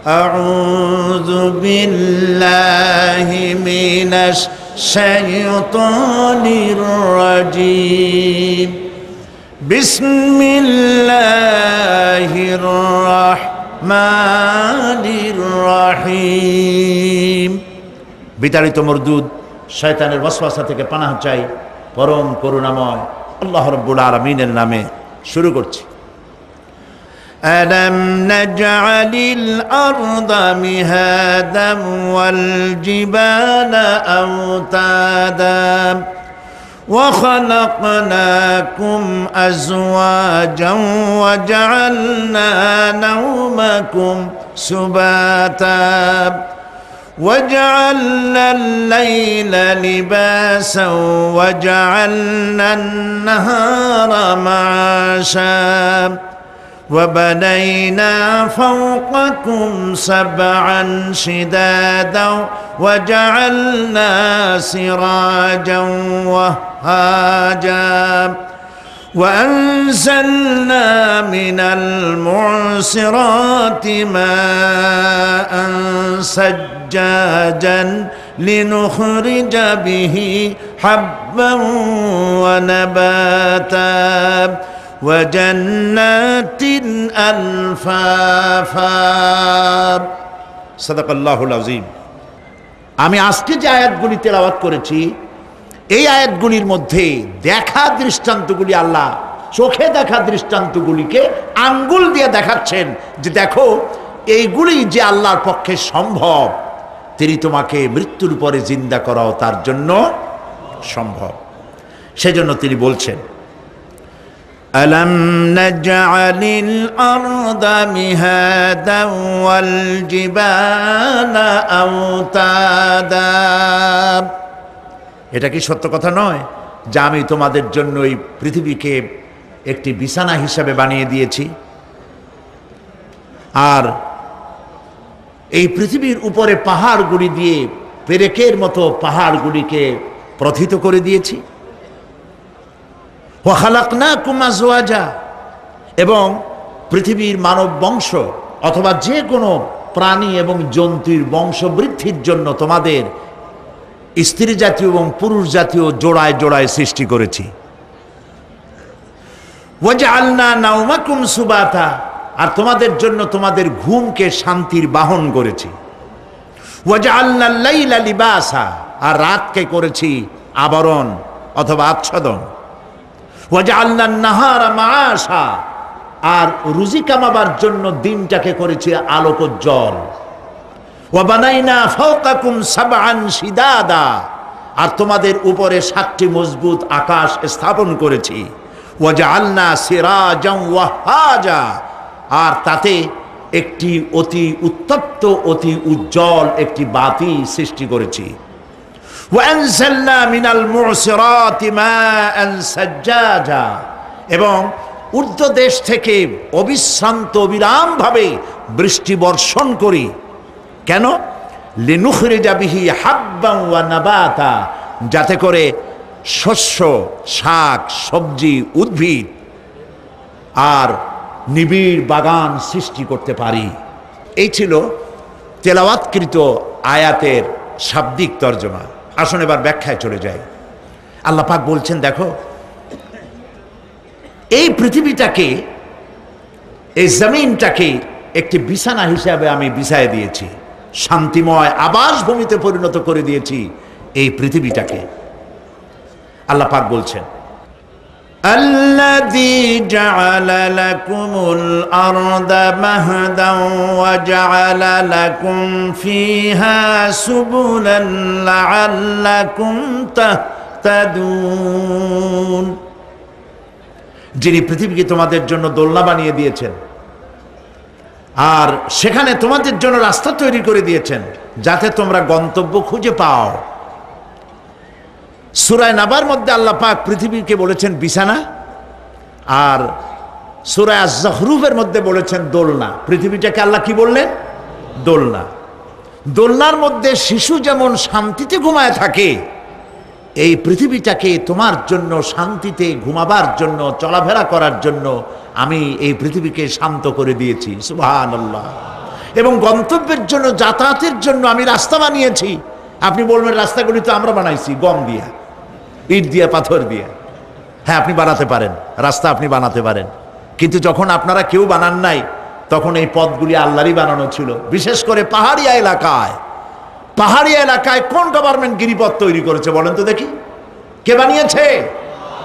আউযু বিল্লাহি মিনাশ শাইতানির রাজীম বিসমিল্লাহির রাহমানির রাহিম। বিতাড়িত মরদুদ শয়তানের ওয়াসওয়াসা থেকে পানাহ চাই পরম করুণাময় আল্লাহ রাব্বুল আলামিনের নামে। শুরু করছি। ألم نجعل الأرض مهادا والجبال أوتادا وخلقناكم أزواجا وجعلنا نومكم سباتا وجعلنا الليل لباسا وجعلنا النهار معاشا وبنينا فوقكم سبعا شدادا وجعلنا سراجا وهاجا وأنزلنا من المعصرات ماء ثجاجا لنخرج به حبا ونباتا وجنات ألفافا সাদাকাল্লাহুল আযীম। আমি আজকে যে আয়াতগুলি তেলাওয়াত করেছি এই আয়াতগুলির মধ্যে দেখা দৃষ্টান্তগুলি আল্লাহ চোখে দেখা দৃষ্টান্তগুলিকে আঙ্গুল দিয়ে দেখাচ্ছেন যে দেখো এইগুলি যে আল্লাহর পক্ষে সম্ভব, তিনি তোমাকে মৃত্যুর পরে জিন্দা করাও তার জন্য সম্ভব। সেজন্য তিনি বলছেন ألم نجعل الأرض مهادا والجبال أوتادا। এটা কি সত্য কথা নয় যে আমি তোমাদের জন্য এই পৃথিবীকে একটি বিছানা হিসাবে বানিয়ে দিয়েছি, আর এই পৃথিবীর উপরে পাহাড়গুলি দিয়ে পেরেকের মতো পাহাড়গুলিকে প্রথিত করে দিয়েছি। ওয়াখালাকনাকুম আজওয়াজা, এবং পৃথিবীর মানব বংশ অথবা যে কোনো প্রাণী এবং জন্তুর বংশ বৃদ্ধির জন্য তোমাদের স্ত্রী জাতীয় এবং পুরুষ জাতীয় জোড়ায় জোড়ায় সৃষ্টি করেছি। ওয়াজআলনা নাওমাকুম সুবাতা, আর তোমাদের জন্য তোমাদের ঘুমকে শান্তির বাহন করেছি। ওয়াজআলনা লাইলা লিবাসা, আর রাতকে করেছি আবরণ অথবা আচ্ছাদন। ওয়াজআলনা নাহারা মাআশা, আর রুজি কামাবার জন্য দিনটাকে করেছি আলোকোজ্জ্বল। ওয়া বানাইনা ফাওকাকুম সাবআন শিদাদা, আর তোমাদের উপরে 7টি মজবুত আকাশ স্থাপন করেছি। ওয়াজআলনা সিরাজান ওয়াহাজা, আর তাতে একটি অতি উত্তপ্ত অতি উজ্জ্বল একটি বাতি সৃষ্টি করেছি। وأنزلنا من المعصرات ماء ثجاجا, এবং ঊর্ধ্ব দেশ থেকে অবিশ্রান্ত অবিরামভাবে বৃষ্টি বর্ষণ করি। কেন? লিনুখরিজা বিহি হাব্বান ওয়া নাবাতা, যাতে করে শস্য, শাক, সবজি, উদ্ভিদ আর নিবিড় বাগান সৃষ্টি করতে পারি। এই ছিল তেলাওয়াতকৃত আয়াতের শাব্দিক তর্জমা। আসুন এবার ব্যাখ্যায় চলে যাই। আল্লাহ পাক বলছেন দেখো এই পৃথিবীটাকে, এই জমিনটাকে একটি বিছানা হিসাবে আমি বিছায় দিয়েছি, শান্তিময় আবাসভূমিতে পরিণত করে দিয়েছি এই পৃথিবীটাকে। আল্লাহ পাক বলছেন الذي جعل لكم الأرض مهدا وجعل لكم فيها سبلا لعلكم تهتدون, যিনি পৃথিবীকে তোমাদের জন্য দোলনা বানিয়ে দিয়েছেন আর সেখানে তোমাদের জন্য রাস্তা তৈরি করে দিয়েছেন যাতে তোমরা গন্তব্য খুঁজে পাও। সূরা নাবার মধ্যে আল্লাহ পাক পৃথিবীকে বলেছেন বিছানা, আর সূরা আয-যুখরুফের মধ্যে বলেছেন দোলনা। পৃথিবীটাকে আল্লাহ কি বললেন? দোলনা। দোলনার মধ্যে শিশু যেমন শান্তিতে ঘুমায় থাকে, এই পৃথিবীটাকে তোমার জন্য শান্তিতে ঘুমাবার জন্য, চলাফেরা করার জন্য আমি এই পৃথিবীকে শান্ত করে দিয়েছি। সুবহানাল্লাহ। এবং গন্তব্যের জন্য, যাতায়াতের জন্য আমি রাস্তা বানিয়েছি। আপনি বলবেন রাস্তাগুলি তো আমরা বানাইছি গম দিয়া, ইট দিয়া, পাথর দিয়া। হ্যাঁ, আপনি বানাতে পারেন, রাস্তা আপনি বানাতে পারেন, কিন্তু যখন আপনারা কেউ বানান নাই তখন এই পথগুলি আল্লাহরই বানানো ছিল। বিশেষ করে পাহাড়িয়া এলাকায় কোন গভর্নমেন্ট গিরিপথ তৈরি করেছে বলেন তো দেখি? কে বানিয়েছে?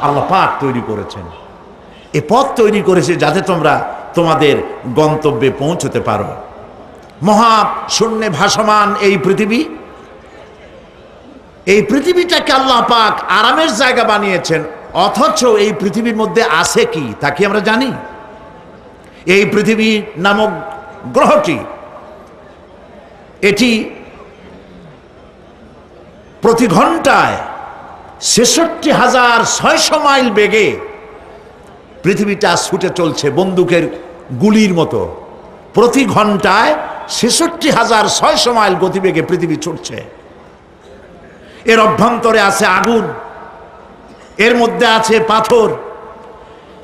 আল্লাহ পাক তৈরি করেছেন। এ পথ তৈরি করেছে যাতে তোমরা তোমাদের গন্তব্যে পৌঁছতে পারো। মহা শূন্যে ভাসমান এই পৃথিবীটাকে আল্লাহ পাক আরামের জায়গা বানিয়েছেন, অথচ এই পৃথিবীর মধ্যে আছে কি তা কি আমরা জানি? এই পৃথিবী নামক গ্রহটি, এটি প্রতি ঘন্টায় ৬৬,৬০০ মাইল বেগে পৃথিবীটা ছুটে চলছে বন্দুকের গুলির মতো। প্রতি ঘন্টায় ৬৬,৬০০ মাইল গতিবেগে পৃথিবী ছুটছে। এর অভ্যন্তরে আছে আগুন, এর মধ্যে আছে পাথর।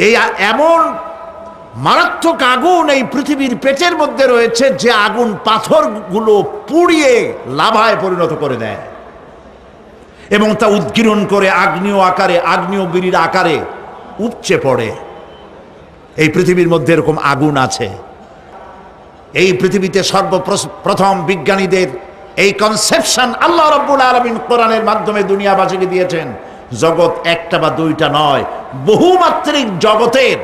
এই এমন মারাত্মক আগুন এই পৃথিবীর পেটের মধ্যে রয়েছে যে আগুন পাথরগুলো পুড়িয়ে লাভায় পরিণত করে দেয় এবং তা উদ্গীরণ করে আগ্নেয়গিরির আকারে উপচে পড়ে। এই পৃথিবীর মধ্যে এরকম আগুন আছে। এই পৃথিবীতে সর্বপ্রথম বিজ্ঞানীদের এই কনসেপশন আল্লাহ রাব্বুল আলামিন কোরআনের মাধ্যমে দুনিয়াবাসীকে দিয়েছেন। জগৎ একটা বা দুইটা নয়, বহুমাত্রিক জগতের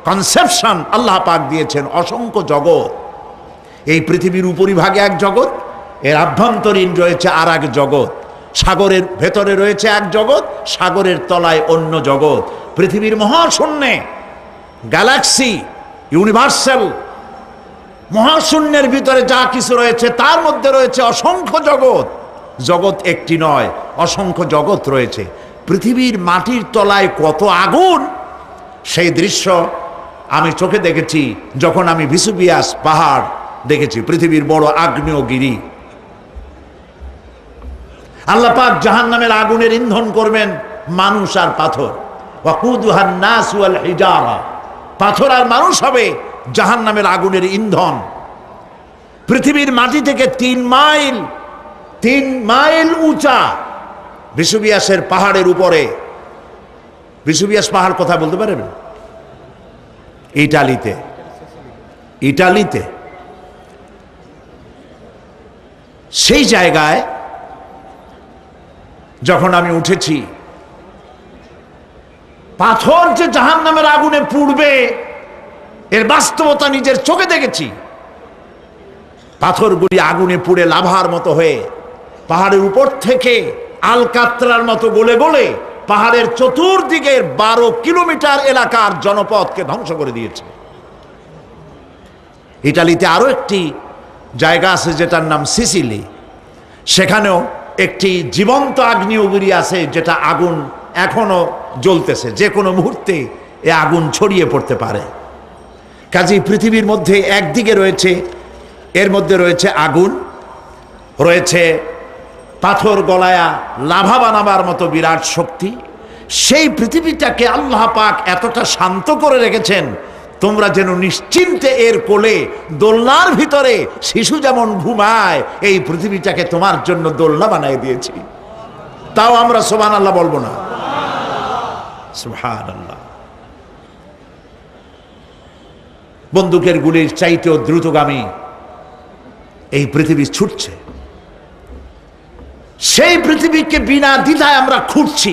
কনসেপশন আল্লাহ পাক দিয়েছেন, অসংখ্য জগৎ। এই পৃথিবীর উপরিভাগে এক জগৎ, এর আভ্যন্তরীণ রয়েছে আর এক জগৎ, সাগরের ভেতরে রয়েছে এক জগৎ, সাগরের তলায় অন্য জগৎ। পৃথিবীর মহাশূন্যে গ্যালাক্সি, ইউনিভার্সাল মহাশূন্যের ভিতরে যা কিছু রয়েছে তার মধ্যে রয়েছে অসংখ্য জগৎ। জগৎ একটি নয়, অসংখ্য জগৎ রয়েছে। পৃথিবীর মাটির তলায় কত আগুন, সেই দৃশ্য আমি চোখে দেখেছি যখন আমি ভেসুভিয়াস পাহাড় দেখেছি, পৃথিবীর বড় আগ্নেয়গিরি। আল্লাহ পাক জাহান্নামের আগুনের ইন্ধন করবেন মানুষ আর পাথর। ওয়াকুদুহান নাস ওয়াল হিজারা, পাথর আর মানুষ হবে জাহান্নামের আগুনের ইন্ধন। পৃথিবীর মাটি থেকে 3 মাইল উঁচা ভেসুভিয়াসের পাহাড়ের উপরে। ভেসুভিয়াস পাহাড় কোথায় বলতে পারেন? ইটালিতে। সেই জায়গায় যখন আমি উঠেছি, পাথর যে জাহান্নামের আগুনে পুড়বে এর বাস্তবতা নিজের চোখে দেখেছি। পাথরগুলি আগুনে পুড়ে লাভার মতো হয়ে পাহাড়ের উপর থেকে আলকাতরার মতো গলে গলে পাহাড়ের চতুর্দিকের 12 কিলোমিটার এলাকার জনপদকে ধ্বংস করে দিয়েছে। ইটালিতে আরো একটি জায়গা আছে যেটার নাম সিসিলি, সেখানেও একটি জীবন্ত আগ্নেয়গিরি আছে, যেটা আগুন এখনো জ্বলতেছে, যে কোনো মুহূর্তে এ আগুন ছড়িয়ে পড়তে পারে। কাজেই পৃথিবীর মধ্যে একদিকে রয়েছে, এর মধ্যে রয়েছে আগুন, রয়েছে পাথর গলায়া লাভা বানাবার মতো বিরাট শক্তি। সেই পৃথিবীটাকে আল্লাহ পাক এতটা শান্ত করে রেখেছেন, তোমরা যেন নিশ্চিন্তে এর কোলে দোলনার ভিতরে শিশু যেমন ঘুমায়, এই পৃথিবীটাকে তোমার জন্য দোলনা বানিয়ে দিয়েছি। তাও আমরা সুবহানাল্লাহ বলবো না? সুবহানাল্লাহ। বন্দুকের গুলির চাইতেও দ্রুতগামী এই পৃথিবী ছুটছে। সেই পৃথিবীকে বিনা দ্বিধায় আমরা খুঁজছি,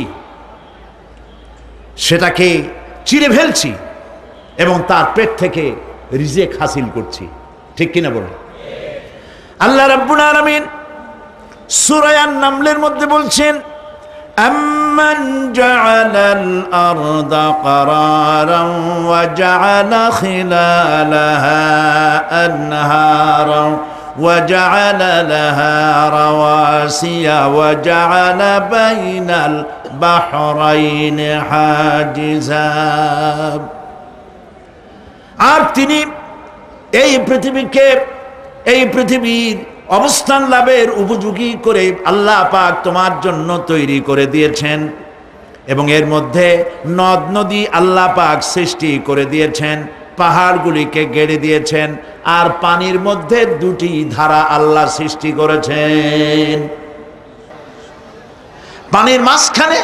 সেটাকে চিরে ফেলছি এবং তার পেট থেকে রিজেক হাসিল করছি। ঠিক কিনা বলুন? আল্লাহ রাব্বুল আলামিন সূরা আন-নামলের মধ্যে বলছেন, আম্মান জাআলাল আরদা ক্বারারান ওয়া জাআলা খিলালাহা আনহারান ওয়া জাআলা লাহা রাওয়াসিয়া ওয়া জাআলা বাইনাল বাহরাইনি হাজিজা। আর তিনি এই পৃথিবীর অবস্থান লাভের উপযোগী করে আল্লাহ পাক তোমার জন্য তৈরি করে দিয়েছেন এবং এর মধ্যে নদ নদী আল্লাহ পাক সৃষ্টি করে দিয়েছেন। পাহাড়গুলিকে গেড়ে দিয়েছেন, আর পানির মধ্যে দুটি ধারা আল্লাহ সৃষ্টি করেছেন। পানির মাঝখানে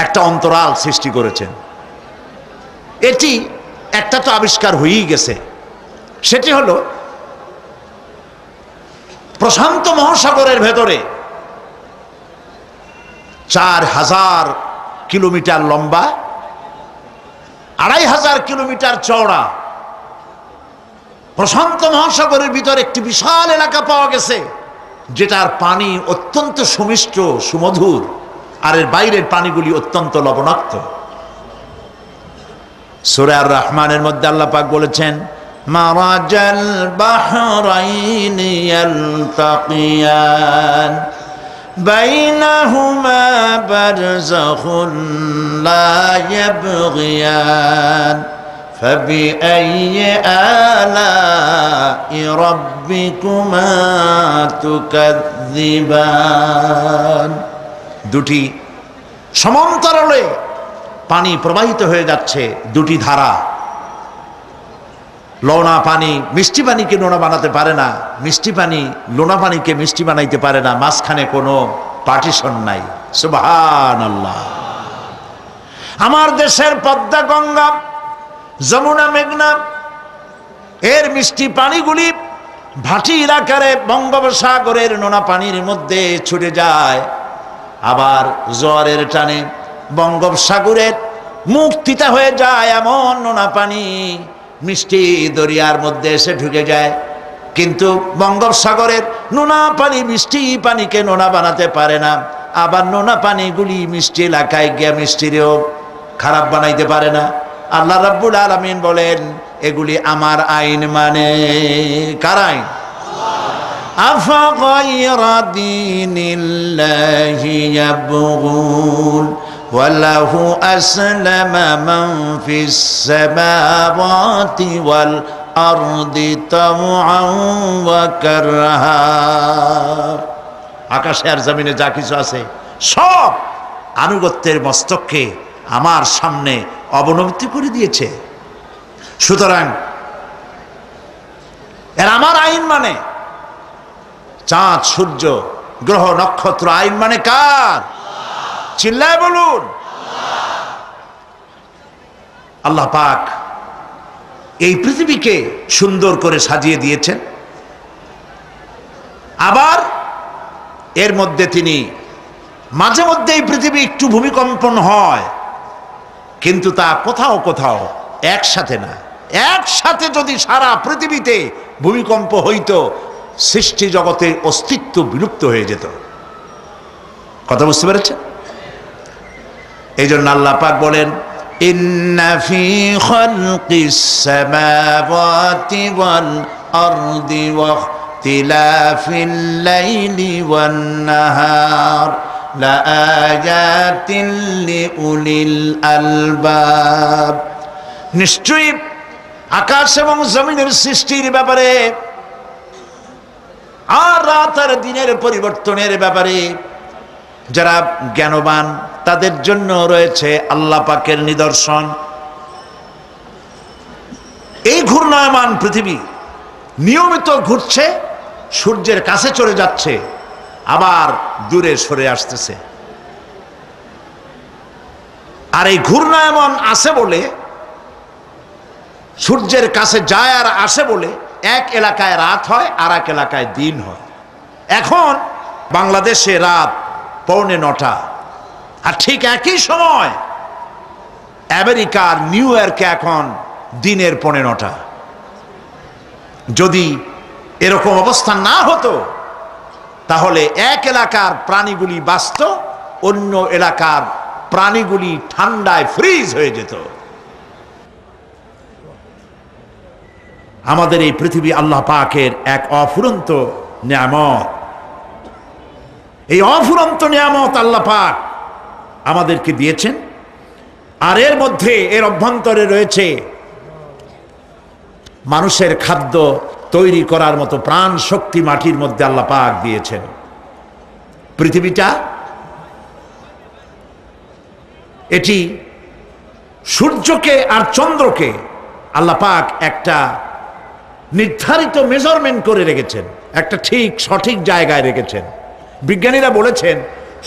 একটা অন্তরাল সৃষ্টি করেছেন। এটি একটা তো আবিষ্কার হয়েই গেছে, সেটি হলো প্রশান্ত মহাসাগরের ভেতরে 4000 কিলোমিটার লম্বা, 2500 কিলোমিটার চওড়া প্রশান্ত মহাসাগরের ভিতরে একটি বিশাল এলাকা পাওয়া গেছে, যেটার পানি অত্যন্ত সুমিষ্ট সুমধুর, আর এর বাইরের পানিগুলি অত্যন্ত লবণাক্ত। সূরা আর রহমানের মধ্যে আল্লাহ পাক বলেছেন, মারাজাল বাহরাইনি ইয়ালতাকিয়ান বাইনাহুমা বারযাখুন লা ইয়াবগিয়ান ফাবিআইয়ি আলাই রাব্বিকুমা তুকাযযিবান। দুটি সমান্তরালে পানি প্রবাহিত হয়ে যাচ্ছে, দুটি ধারা। লোনা পানি মিষ্টি পানিকে লোনা বানাতে পারে না, মিষ্টি পানি লোনা পানিকে মিষ্টি বানাইতে পারে না, মাঝখানে কোনো পার্টিশন নাই। সুবহানাল্লাহ। আমার দেশের পদ্মা, গঙ্গা, যমুনা, মেঘনা এর মিষ্টি পানিগুলি ভাটি এলাকার বঙ্গোপসাগরের নোনা পানির মধ্যে ছুটে যায়, আবার জোয়ারের টানে বঙ্গোপসাগরের মুখ তিতা হয়ে যায়, এমন নোনা পানি মিষ্টি দরিয়ার মধ্যে এসে ঢুকে যায়। কিন্তু বঙ্গোপসাগরের নোনা পানি মিষ্টি পানিকে নোনা বানাতে পারে না, আবার নোনা পানিগুলি মিষ্টি এলাকায় গিয়ে মিষ্টিরেও খারাপ বানাইতে পারে না। আল্লাহ রাব্বুল আলামিন বলেন, এগুলি আমার আইন। মানে কার আইন? আফাগায়রা দীনিল্লাহি ইয়াবগুন ওয়ালাহু আসলামা মান ফিস সামাওয়াতি ওয়াল আরদি তাওআন ওয়া কারহা। আকাশে আর জমিনে যা কিছু আছে সব আনুগত্যের মস্তককে আমার সামনে অবনতি করে দিয়েছে। সুতরাং এর আমার আইন মানে, চাঁদ সূর্য গ্রহ নক্ষত্র আইন মানে কার? চিল্লায় বলুন। আল্লাহ পাক এই পৃথিবীকে সুন্দর করে সাজিয়ে দিয়েছেন, আবার এর মধ্যে তিনি মাঝে মধ্যে এই পৃথিবী একটু ভূমিকম্পন হয়, কিন্তু তা কোথাও কোথাও একসাথে না। একসাথে যদি সারা পৃথিবীতে ভূমিকম্প হইতো, সৃষ্টি জগতের অস্তিত্ব বিলুপ্ত হয়ে যেত। কথা বুঝতে পেরেছেন? এই জন্য আল্লাহ পাক বলেন, ইন্না ফি খালকিস সামাওয়াতি ওয়াল আরদি ওয়া ইখতিলাফিল লাইলি ওয়ান নাহার লাআয়াতিন লিউলিল আলবাব। নিশ্চয়ই আকাশ এবং জমিনের সৃষ্টির ব্যাপারে আর রাত আর দিনের পরিবর্তনের ব্যাপারে যারা জ্ঞানবান তাদের জন্য রয়েছে আল্লাহ পাকের নিদর্শন। এই ঘূর্ণায়মান পৃথিবী নিয়মিত ঘুরছে, সূর্যের কাছে চলে যাচ্ছে, আবার দূরে সরে আসতেছে। আর এই ঘূর্ণায়মান আসে বলে, সূর্যের কাছে যায় আর আসে বলে এক এলাকায় রাত হয় আর এক এলাকায় দিন হয়। এখন বাংলাদেশে রাত 8:45, আর ঠিক একই সময় আমেরিকার নিউ ইয়র্কে এখন দিনের 9:15। যদি এরকম অবস্থা না হতো, তাহলে এক এলাকার প্রাণীগুলি বাঁচত, অন্য এলাকার প্রাণীগুলি ঠান্ডায় ফ্রিজ হয়ে যেত। আমাদের এই পৃথিবী আল্লাহ পাকের এক অফুরন্ত নিয়ামত। এই অফুরন্ত নিয়ামত আল্লাহ পাক আমাদেরকে দিয়েছেন, আর এর মধ্যে এর অভ্যন্তরে রয়েছে মানুষের খাদ্য তৈরি করার মতো প্রাণ শক্তি মাটির মধ্যে আল্লাহ পাক দিয়েছেন। পৃথিবীটা এটি সূর্যকে আর চন্দ্রকে আল্লাহ পাক একটা নির্ধারিত মেজারমেন্ট করে রেখেছেন, একটা ঠিক সঠিক জায়গায় রেখেছেন। বিজ্ঞানীরা বলেছেন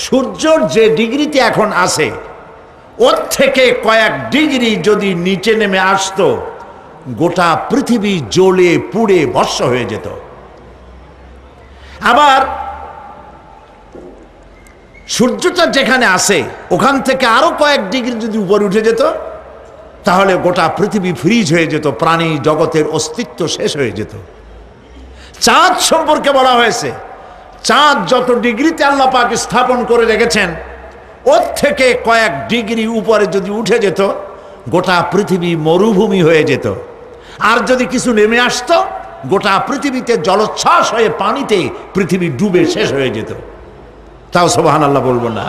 সূর্যর যে ডিগ্রিতে এখন আছে ওর থেকে কয়েক ডিগ্রি যদি নিচে নেমে আসতো, গোটা পৃথিবী জ্বলে পুড়ে ভস্ম হয়ে যেত। আবার সূর্যটা যেখানে আছে ওখান থেকে আরো কয়েক ডিগ্রি যদি উপরে উঠে যেত, তাহলে গোটা পৃথিবী ফ্রিজ হয়ে যেত, প্রাণী জগতের অস্তিত্ব শেষ হয়ে যেত। চাঁদ সম্পর্কে বলা হয়েছে চাঁদ যত ডিগ্রিতে আল্লাহ পাক স্থাপন করে রেখেছেন ওর থেকে কয়েক ডিগ্রি উপরে যদি উঠে যেত, গোটা পৃথিবী মরুভূমি হয়ে যেত। আর যদি কিছু নেমে আসতো, গোটা পৃথিবীতে জলোচ্ছ্বাস হয়ে পানিতে পৃথিবী ডুবে শেষ হয়ে যেত। তাও সুবহানাল্লাহ বলবো না?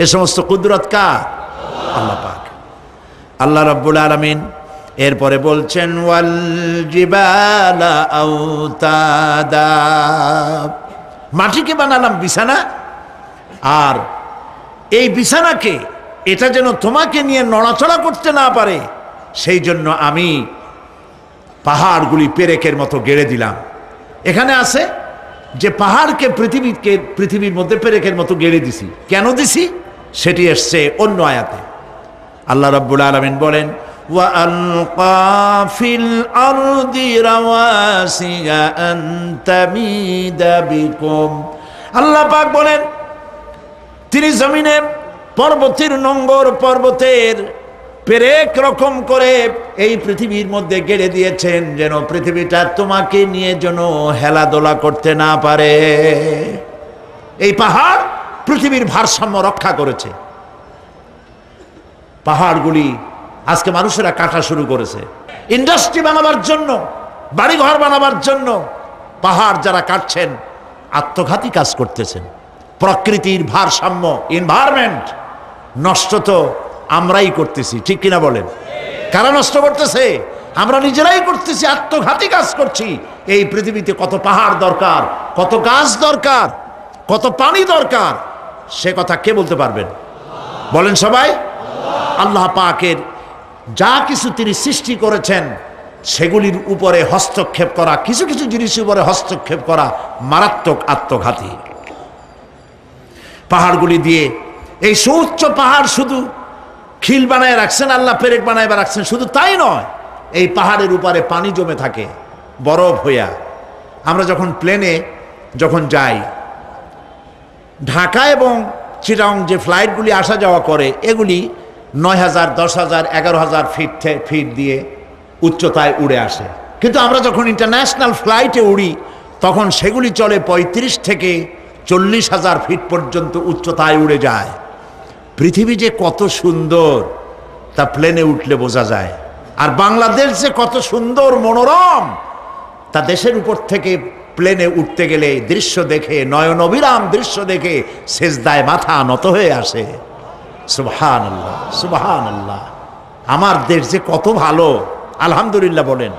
এ সমস্ত কুদরত কার? আল্লাহ পাক। আল্লাহ রাব্বুল আলামিন এরপরে বলছেন ওয়াল জিবালা আওতাদা, মাটিকে বানালাম বিছানা, আর এই বিছানাকে এটা যেন তোমাকে নিয়ে নড়াচড়া করতে না পারে সেই জন্য আমি পাহাড়গুলি পেরেকের মতো গেড়ে দিলাম। এখানে আছে যে পাহাড়কে পৃথিবীর মধ্যে পেরেকের মতো গেড়ে দিছি। কেন দিছি সেটি এসছে অন্য আয়াতে। আল্লাহ রাব্বুল আলামিন বলেন ওয়া আলকা ফিল আরদি রাওয়াসিয়া আন তামিদা বিকুম, আল্লাহ পাক বলেন তিনি জমিনে পর্বতের নোঙ্গর পর্বতের পেরেক রকম করে এই পৃথিবীর মধ্যে গেড়ে দিয়েছেন যেন পৃথিবীটা তোমাকে নিয়ে যেন হেলাদোলা করতে না পারে। এই পাহাড় পৃথিবীর ভারসাম্য রক্ষা করেছে। পাহাড়গুলি আজকে মানুষেরা কাটা শুরু করেছে ইন্ডাস্ট্রি বানাবার জন্য, বাড়িঘর বানাবার জন্য। পাহাড় যারা কাটছেন আত্মঘাতী কাজ করতেছেন। প্রকৃতির ভারসাম্য, এনভায়রনমেন্ট নষ্ট তো আমরাই করতেছি, ঠিক কিনা বলেন? কারা নষ্ট করতেছে? আমরা নিজেরাই করতেছি, আত্মঘাতী কাজ করছি। এই পৃথিবীতে কত পাহাড় দরকার, কত গাছ দরকার, কত পানি দরকার, সে কথা কে বলতে পারবেন? বলেন সবাই। আল্লাহ পাকের যা কিছু তিনি সৃষ্টি করেছেন সেগুলির উপরে হস্তক্ষেপ করা, কিছু কিছু জিনিসের উপরে হস্তক্ষেপ করা মারাত্মক আত্মঘাতী। পাহাড়গুলি দিয়ে এই সুউচ্চ পাহাড় শুধু খিল বানায় রাখছেন আল্লাহ, পেরেক বানায় রাখছেন, শুধু তাই নয়, এই পাহাড়ের উপরে পানি জমে থাকে বরফ হইয়া। আমরা যখন প্লেনে যখন যাই, ঢাকা এবং চিটাগং যে ফ্লাইটগুলি আসা যাওয়া করে এগুলি 9,000, 10,000, 11,000 ফিট দিয়ে উচ্চতায় উড়ে আসে। কিন্তু আমরা যখন ইন্টারন্যাশনাল ফ্লাইটে উড়ি তখন সেগুলি চলে 35 থেকে 40,000 ফিট পর্যন্ত উচ্চতায় উড়ে যায়। পৃথিবী যে কত সুন্দর তা প্লেনে উঠলে বোঝা যায়। আর বাংলাদেশ যে কত সুন্দর মনোরম তা দেশের উপর থেকে প্লেনে উঠতে গেলে দৃশ্য দেখে, নয়ন অবিরাম দৃশ্য দেখে সেজদায় মাথা নত হয়ে আসে। সুবহানাল্লাহ, সুবহানাল্লাহ। আমার দেশ যে কত ভালো, আলহামদুলিল্লাহ বলেন।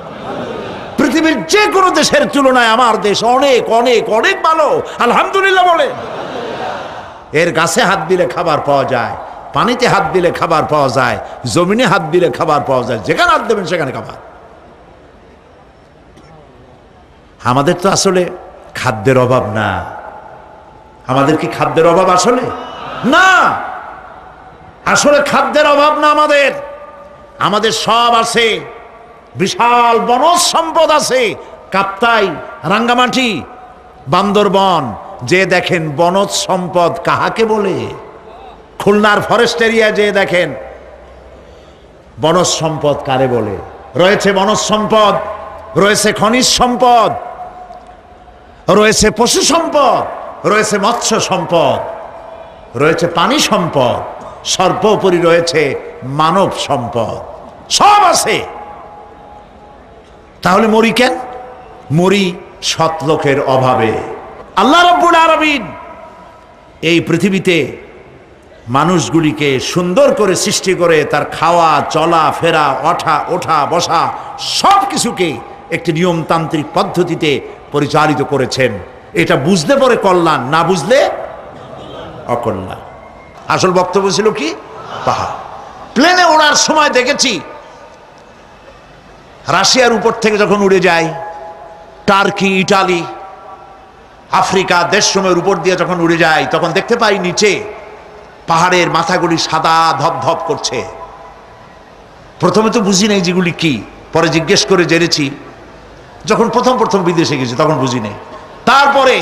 পৃথিবীর যে কোনো দেশের তুলনায় আমার দেশ অনেক অনেক অনেক ভালো, আলহামদুলিল্লাহ বলেন। এর গাছে হাত দিলে খাবার পাওয়া যায়, পানিতে হাত দিলে খাবার পাওয়া যায়, জমিনে হাত দিলে খাবার পাওয়া যায়, যেখানে হাত দেবেন সেখানে খাবার। আমাদের তো আসলে খাদ্যের অভাব না। আমাদের কি খাদ্যের অভাব আসলে? না, আসলে খাদ্যের অভাব না। আমাদের সব আছে, বিশাল বনজ সম্পদ আছে। কাপ্তাই, রাঙ্গামাটি, বান্দরবন যে দেখেন বনজ সম্পদ কাহাকে বলে। খুলনার ফরেস্ট এরিয়া যে দেখেন বনজ সম্পদ কারে বলে। রয়েছে বনজ সম্পদ, রয়েছে খনিজ সম্পদ, রয়েছে পশু সম্পদ, রয়েছে মৎস্য সম্পদ, রয়েছে পানি সম্পদ, সর্বোপরি রয়েছে মানব সম্পদ। সব আছে। তাহলে মরি কেন? মরি সৎ লোকের অভাবে। আল্লাহ রাব্বুল আলামিন এই পৃথিবীতে মানুষগুলিকে সুন্দর করে সৃষ্টি করে তার খাওয়া, চলা ফেরা, ওঠা বসা সব কিছুকে একটি নিয়মতান্ত্রিক পদ্ধতিতে পরিচালিত করেছেন। এটা বুঝলে পরে কল্যাণ, না বুঝলে অকল্যাণ। আসল বক্তব্য ছিল কি? পাহাড়। প্লেনে ওড়ার সময় দেখেছি রাশিয়ার উপর থেকে যখন উড়ে যায়, টার্কি, ইটালি, আফ্রিকা দেশসমূহের উপর দিয়ে যখন উড়ে যায়, তখন দেখতে পাই নিচে পাহাড়ের মাথাগুলি সাদা ধপধপ করছে। প্রথমে তো বুঝি নাই যেগুলি কি, পরে জিজ্ঞেস করে জেনেছি। যখন প্রথম বিদেশে গেছি তখন বুঝি নাই, তারপরে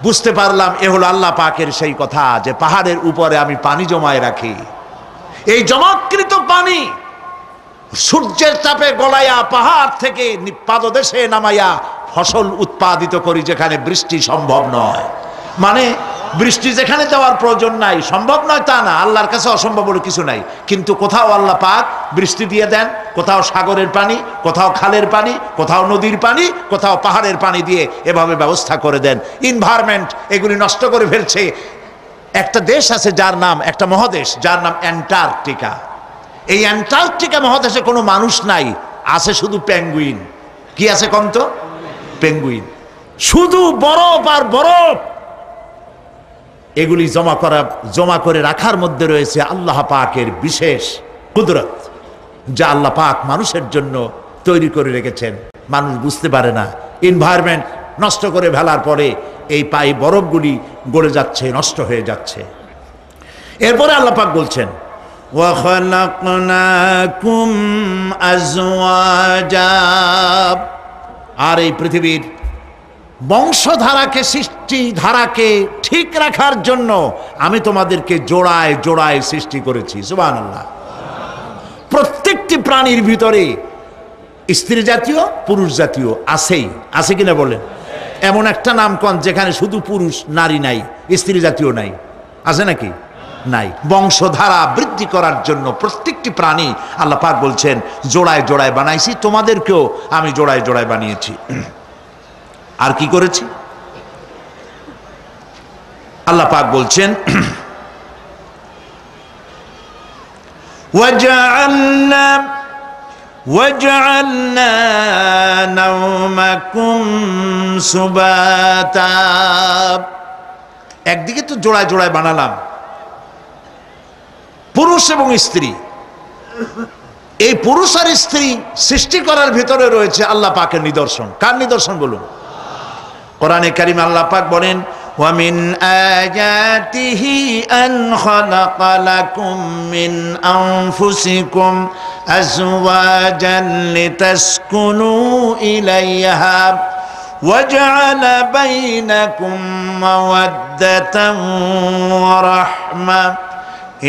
বুঝতে পারলাম এ হলো আল্লাহ পাকের সেই কথা যে পাহাড়ের উপরে আমি পানি জমায় রাখি। এই জমাকৃত পানি সূর্যের তাপে গলাইয়া পাহাড় থেকে পাদদেশে নামাইয়া ফসল উৎপাদিত করি, যেখানে বৃষ্টি সম্ভব নয়। মানে বৃষ্টি যেখানে দেওয়ার প্রয়োজন নাই, সম্ভব নয় তা না, আল্লাহর কাছে অসম্ভব বলে কিছু নাই। কিন্তু কোথাও আল্লাহ পাক বৃষ্টি দিয়ে দেন, কোথাও সাগরের পানি, কোথাও খালের পানি, কোথাও নদীর পানি, কোথাও পাহাড়ের পানি দিয়ে এভাবে ব্যবস্থা করে দেন। এনভায়রনমেন্ট এগুলি নষ্ট করে ফেলছে। একটা দেশ আছে যার নাম, একটা মহাদেশ যার নাম অ্যান্টার্কটিকা। এই অ্যান্টার্কটিকা মহাদেশে কোনো মানুষ নাই, আছে শুধু পেঙ্গুইন। কি আছে কন্ত? পেঙ্গুইন। শুধু বরফ আর বরফ। এগুলি জমা করে রাখার মধ্যে রয়েছে আল্লাহ পাকের বিশেষ কুদরত, যা আল্লাহ পাক মানুষের জন্য তৈরি করে রেখেছেন। মানুষ বুঝতে পারে না। এনভায়রনমেন্ট নষ্ট করে ফেলার পরে এই বরফগুলি গলে যাচ্ছে, নষ্ট হয়ে যাচ্ছে। এরপরে আল্লাহ পাক বলছেন, وَخَلَقْنَاكُمْ أَزْوَاجًا, আর এই পৃথিবীর বংশধারাকে, সৃষ্টি ধারাকে ঠিক রাখার জন্য আমি তোমাদেরকে জোড়ায় জোড়ায় সৃষ্টি করেছি। সুবহানাল্লাহ। প্রত্যেকটি প্রাণীর ভিতরে স্ত্রী জাতীয়, পুরুষ জাতীয় আছেই, আছে কিনা বলেন? এমন একটা নামকরণ যেখানে শুধু পুরুষ, নারী নাই, স্ত্রী জাতীয় নাই, আছে নাকি? নাই। বংশধারা বৃদ্ধি করার জন্য প্রত্যেকটি প্রাণী আল্লাহ পাক বলছেন জোড়ায় জোড়ায় বানাইছি, তোমাদেরকেও আমি জোড়ায় জোড়ায় বানিয়েছি। আর কি করেছি? আল্লাহ পাক বলছেন, وَجَعَلْنَا نَوْمَكُمْ سُبَاتًا, একদিকে তো জোড়ায় জোড়ায় বানালাম পুরুষ এবং স্ত্রী। এই পুরুষ আর স্ত্রী সৃষ্টি করার ভিতরে রয়েছে আল্লাহ পাকের নিদর্শন। কার নিদর্শন বলুন? কোরআনে কারিমে আল্লাহ পাক বলেন, وَمِنْ آيَاتِهِ أَنْ خَلَقَ لَكُم مِّنْ أَنفُسِكُمْ أَزْوَاجًا لِتَسْكُنُوا إِلَيْهَا وَجَعَلَ بَيْنَكُم مَّوَدَّةً وَرَحْمَةً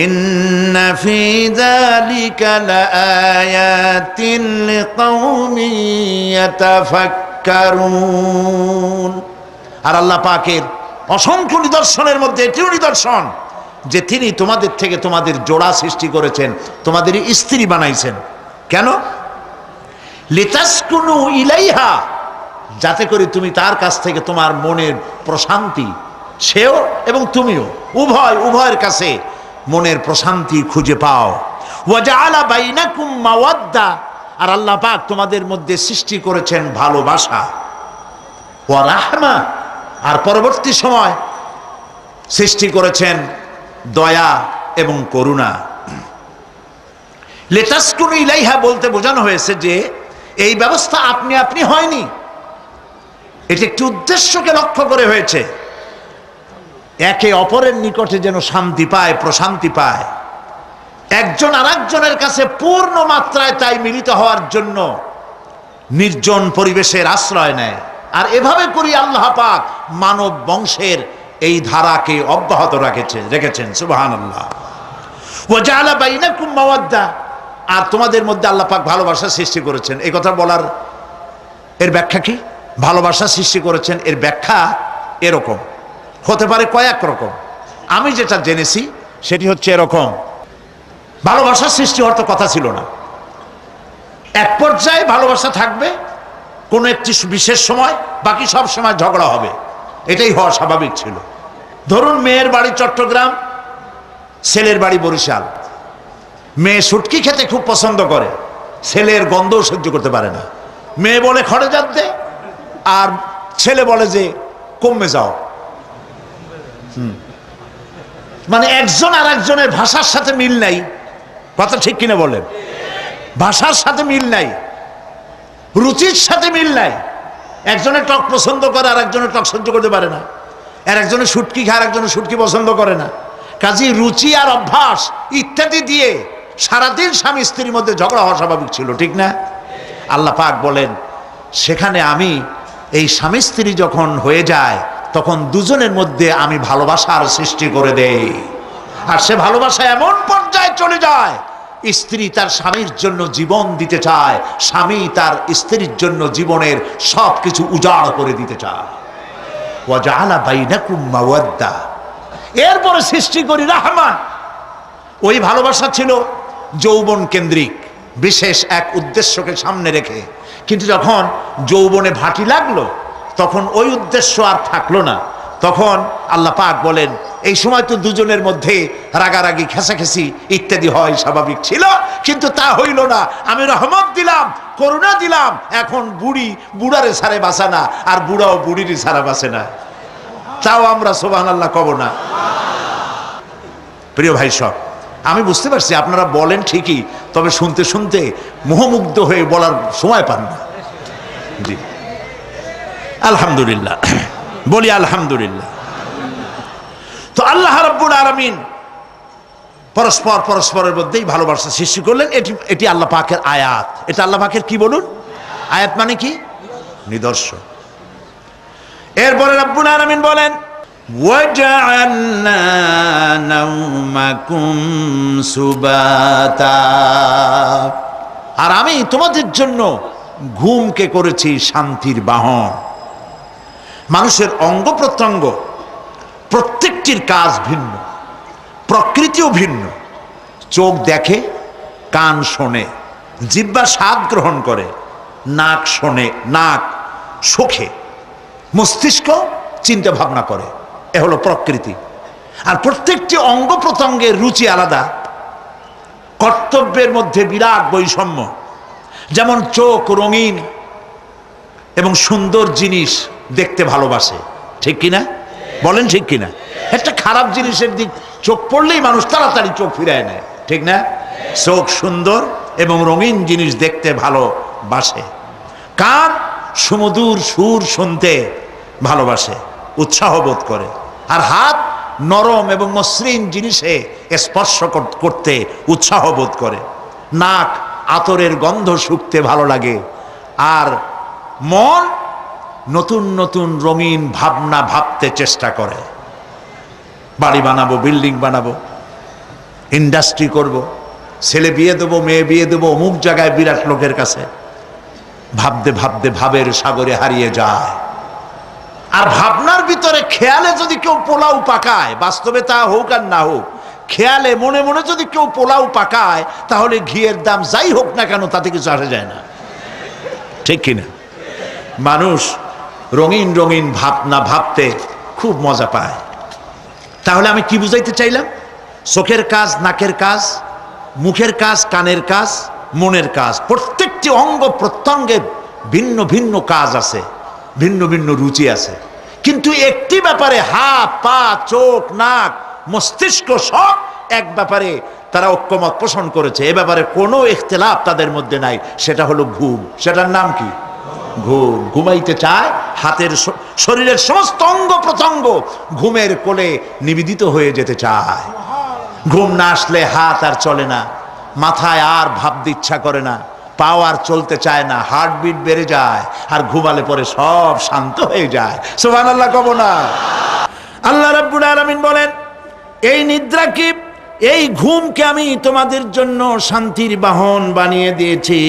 إِنَّ فِي ذَلِكَ لَآيَاتٍ لِقَوْمٍ يَتَفَكَّرُونَ। আর আল্লাহ পাকের অসংখ্য নিদর্শনের মধ্যে এটিও নিদর্শন যে তিনি তোমাদের থেকে তোমাদের জোড়া সৃষ্টি করেছেন, তোমাদের স্ত্রী বানাইছেন। কেন? লিতাসকুনু ইলাইহা, যাতে করে তুমি তার কাছ থেকে তোমার মনের প্রশান্তি, সেও এবং তুমিও উভয়ের কাছে মনের প্রশান্তি খুঁজে পাও। ওয়াজআলা বাইনাকুম মাওয়াদ্দা, আর আল্লাহ পাক তোমাদের মধ্যে সৃষ্টি করেছেন ভালোবাসা। ওয়া রাহমা, আর পরবর্তী সময় সৃষ্টি করেছেন দয়া এবং করুণা। লিতাসকুনু ইলাইহা বলতে বোঝানো হয়েছে যে এই ব্যবস্থা আপনি আপনি হয়নি, এটি একটি উদ্দেশ্যকে লক্ষ্য করে হয়েছে। একে অপরের নিকটে যেন শান্তি পায়, প্রশান্তি পায়, একজন আরেকজনের কাছে পূর্ণ মাত্রায় তাই মিলিত হওয়ার জন্য নির্জন পরিবেশের আশ্রয় নেয়। আর এভাবে করি আল্লাহ পাক মানব বংশের এই ধারাকে অব্যাহত রেখেছেন। সুবহানাল্লাহ। ওয়া জাআলা বাইনাকুম মাওয়াদ্দা, আর তোমাদের মধ্যে আল্লাহ পাক ভালোবাসা সৃষ্টি করেছেন। এই কথা বলার এর ব্যাখ্যা কি? ভালোবাসা সৃষ্টি করেছেন এর ব্যাখ্যা এরকম হতে পারে, কয়েক রকম। আমি যেটা জেনেছি সেটি হচ্ছে এরকম, ভালোবাসা সৃষ্টি হওয়ার তো কথা ছিল না। এক পর্যায়ে ভালোবাসা থাকবে কোনো একটি বিশেষ সময়, বাকি সব সময় ঝগড়া হবে, এটাই হওয়া স্বাভাবিক ছিল। ধরুন মেয়ের বাড়ি চট্টগ্রাম, ছেলের বাড়ি বরিশাল। মেয়ে শুটকি খেতে খুব পছন্দ করে, ছেলের গন্ধও সহ্য করতে পারে না। মেয়ে বলে খড়ে যাতে, আর ছেলে বলে যে কমে যাও। মানে একজন আর একজনের ভাষার সাথে মিল নাই। কথা ঠিক কিনা বলেন? ভাষার সাথে মিল নাই। রুচির সাথে মিল নাই। একজনে টক পছন্দ করে আর একজনে টক সহ্য করতে পারে না, আর একজনে শুটকি খায় আর একজনে শুটকি পছন্দ করে না। কাজী রুচি আর অভ্যাস ইত্যাদি দিয়ে সারাদিন স্বামী স্ত্রীর মধ্যে ঝগড়া হওয়া স্বাভাবিক ছিল, ঠিক না? আল্লাহ পাক বলেন সেখানে আমি এই স্বামী স্ত্রী যখন হয়ে যায় তখন দুজনের মধ্যে আমি ভালোবাসার সৃষ্টি করে দেই। আর সে ভালোবাসা এমন পর্যায়ে চলে যায় স্ত্রী তার স্বামীর জন্য জীবন দিতে চায়, স্বামী তার স্ত্রীর জন্য জীবনের সব কিছু উজাড় করে দিতে চায়। ওয়াজআলা বাইনাকুম মাওয়াদ্দা, এরপরে সৃষ্টি করি রাহমা। ওই ভালোবাসা ছিল যৌবন কেন্দ্রিক, বিশেষ এক উদ্দেশ্যকে সামনে রেখে। কিন্তু যখন যৌবনে ভাটি লাগলো তখন ওই উদ্দেশ্য আর থাকলো না। তখন আল্লাহ পাক বলেন এই সময় তো দুজনের মধ্যে রাগারাগি খেসাখেসি ইত্যাদি হয়, স্বাভাবিক ছিল, কিন্তু তা হইল না। আমি রহমত দিলাম, করুণা দিলাম, এখন বুড়ি বুড়ারে ছাড়ে বাঁচে না, আর বুড়াও বুড়িরই ছাড়া বাঁচে না। তাও আমরা সুবহানাল্লাহ কব না? প্রিয় ভাই সব, আমি বুঝতে পারছি আপনারা বলেন ঠিকই, তবে শুনতে শুনতে মোহমুগ্ধ হয়ে বলার সময় পান না। জি আলহামদুলিল্লাহ, বলি আলহামদুলিল্লাহ। তো আল্লাহ রাব্বুল আলামিন পরস্পর পরস্পরের মধ্যেই ভালোবাসা সৃষ্টি করলেন। এটি আল্লাহ পাকের আয়াত। এটা আল্লাহ পাকের কি বলুন? আয়াত মানে কি? নিদর্শন। এরপরে রাব্বুল আলামিন বলেন ওয়াজআলনা নাওমাকুম সুবাতা, আর আমি তোমাদের জন্য ঘুমকে করেছি শান্তির বাহন। মানুষের অঙ্গ প্রত্যঙ্গ প্রত্যেকটির কাজ ভিন্ন, প্রকৃতিও ভিন্ন। চোখ দেখে, কান শোনে, জিহ্বা স্বাদ গ্রহণ করে, নাক শোনে, নাক শোখে, মস্তিষ্ক চিন্তা ভাবনা করে। এ হলো প্রকৃতি। আর প্রত্যেকটি অঙ্গ প্রত্যঙ্গের রুচি আলাদা, কর্তব্যের মধ্যে বিরাট বৈষম্য। যেমন চোখ রঙিন এবং সুন্দর জিনিস দেখতে ভালোবাসে, ঠিক কিনা? বলেন ঠিক কিনা? একটা খারাপ জিনিসের দিক চোখ পড়লেই মানুষ তাড়াতাড়ি চোখ ফিরায় নেয়, ঠিক না? চোখ সুন্দর এবং রঙিন জিনিস দেখতে ভালোবাসে। কান সুমধুর সুর শুনতে ভালোবাসে, উৎসাহ বোধ করে। আর হাত নরম এবং মসৃণ জিনিসে স্পর্শ করতে উৎসাহ বোধ করে। নাক আতরের গন্ধ শুঁকতে ভালো লাগে। আর মন নতুন নতুন রঙিন ভাবনা ভাবতে চেষ্টা করে। বাড়ি বানাবো, বিল্ডিং বানাবো, ইন্ডাস্ট্রি করব, ছেলে বিয়ে দেবো, মেয়ে বিয়ে দেবো অমুক জায়গায় বিরাট লোকের কাছে। ভাবতে ভাবতে ভাবের সাগরে হারিয়ে যায়। আর ভাবনার ভিতরে খেয়ালে যদি কেউ পোলাও পাকায়, বাস্তবে তা হোক আর না হোক, খেয়ালে মনে মনে যদি কেউ পোলাও পাকায়, তাহলে ঘিয়ের দাম যাই হোক না কেন তাতে কিছু আসে যায় না, ঠিক কিনা? মানুষ রঙিন রঙিন ভাবনা ভাবতে খুব মজা পায়। তাহলে আমি কি বুঝাইতে চাইলাম? চোখের কাজ, নাকের কাজ, মুখের কাজ, কানের কাজ, মনের কাজ, প্রত্যেকটি অঙ্গ প্রত্যঙ্গের ভিন্ন ভিন্ন কাজ আছে, ভিন্ন ভিন্ন রুচি আছে। কিন্তু একটি ব্যাপারে হাত, পা, চোখ, নাক, মস্তিষ্ক সব এক ব্যাপারে তারা ঐক্যমত পোষণ করেছে। এ ব্যাপারে কোনো ইখতিলাফ তাদের মধ্যে নাই, সেটা হলো ঘুম। সেটার নাম কি? ঘুম। ঘুমাইতে চায়, হাতের শরীরের সমস্ত অঙ্গ প্রত্যঙ্গ ঘুমের কোলে নিবেদিত হয়ে যেতে চায়। ঘুম না আসলে হাত আর চলে না, মাথায় আর ভাবতে ইচ্ছা করে না, পাও আর চলতে চায় না, হার্টবিট বেড়ে যায়। আর ঘুমালে পরে সব শান্ত হয়ে যায়। সুবহানাল্লাহ কব না? আল্লাহ রাব্বুল আলামিন বলেন এই নিদ্রা কি, এই ঘুমকে আমি তোমাদের জন্য শান্তির বাহন বানিয়ে দিয়েছি।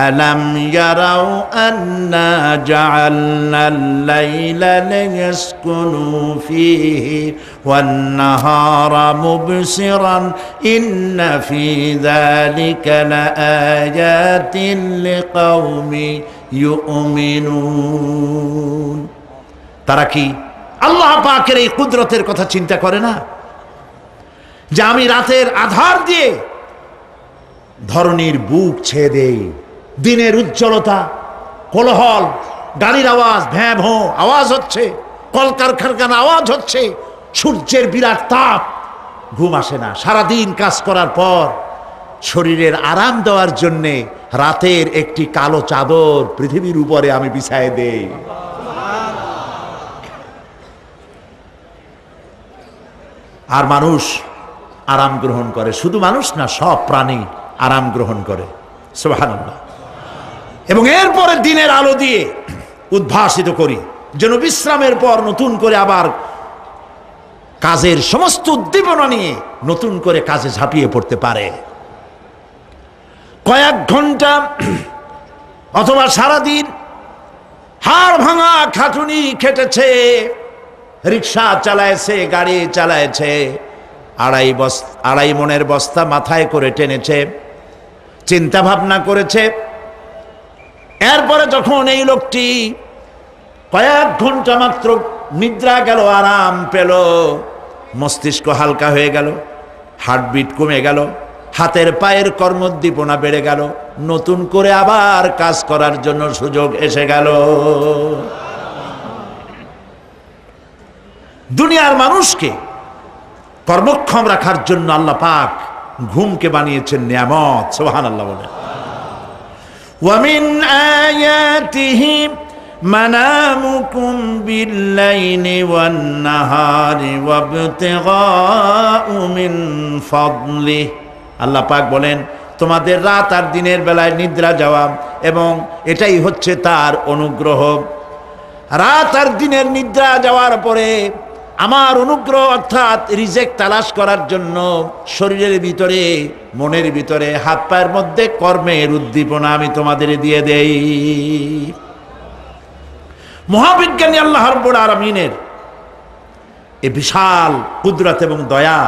আলাম ইয়ারাউ আন্না জাআলনাল লাইলা লিয়াসকুনু ফীহি ওয়ান নাহারা মুবসিরান ইন্না ফী যালিকা লাআয়াতিন লিকাওমি ইউমিনুন। তারা কি আল্লাহ পাকের এই কুদরতের কথা চিন্তা করে না, যে আমি রাতের আধার দিয়ে ধরনীর বুক ছেয়ে দেই, দিনের উজ্জ্বলতা, কোলাহল, গাড়ির আওয়াজ, ভ্যাঁ ভোঁ আওয়াজ হচ্ছে, কলকারখানার আওয়াজ হচ্ছে, সূর্যের বিরাট তাপ, ঘুম আসে না। সারাদিন কাজ করার পর শরীরের আরাম দেওয়ার জন্যে রাতের একটি কালো চাদর পৃথিবীর উপরে আমি বিছায় দেই। আর মানুষ আরাম গ্রহণ করে, শুধু মানুষ না, সব প্রাণী আরাম গ্রহণ করে। সুবহানাল্লাহ। এবং এরপরে দিনের আলো দিয়ে উদ্ভাসিত করি, যেন বিশ্রামের পর নতুন করে আবার কাজের সমস্ত উদ্দীপনা নিয়ে নতুন করে কাজে ঝাঁপিয়ে পড়তে পারে। কয়েক ঘন্টা অথবা সারাদিন হাড় ভাঙা খাটুনি খেটেছে, রিক্সা চালায়ছে, গাড়ি চালায়ছে, আড়াই মনের বস্তা মাথায় করে টেনেছে, চিন্তা ভাবনা করেছে। এরপরে যখন এই লোকটি কয়েক ঘন্টা মাত্র নিদ্রা গেল, আরাম পেল, মস্তিষ্ক হালকা হয়ে গেল, হার্টবিট কমে গেল, হাতের পায়ের কর্মোদ্দীপনা বেড়ে গেল, নতুন করে আবার কাজ করার জন্য সুযোগ এসে গেল। দুনিয়ার মানুষকে কর্মক্ষম রাখার জন্য আল্লাহ পাক ঘুমকে বানিয়েছেন নিয়ামত। সুবহানাল্লাহ বলেন। ওয়ামিন আয়াতিহি মানামুকুম বিল্লাইলি ওয়ান নাহারি ওয়াবতিগাউ মিন ফাদলি। আল্লাহ পাক বলেন, তোমাদের রাত আর দিনের বেলায় নিদ্রা যাওয়া, এবং এটাই হচ্ছে তার অনুগ্রহ। রাত আর দিনের নিদ্রা যাওয়ার পরে আমার অনুগ্রহ অর্থাৎ রিজেক তালাশ করার জন্য শরীরের ভিতরে, মনের ভিতরে, হাত পায়ের মধ্যে কর্মের উদ্দীপনা আমি তোমাদের দিয়ে দেই। মহাবিজ্ঞানী আল্লাহ রাব্বুল আলামিনের এই বিশাল কুদরত এবং দয়া,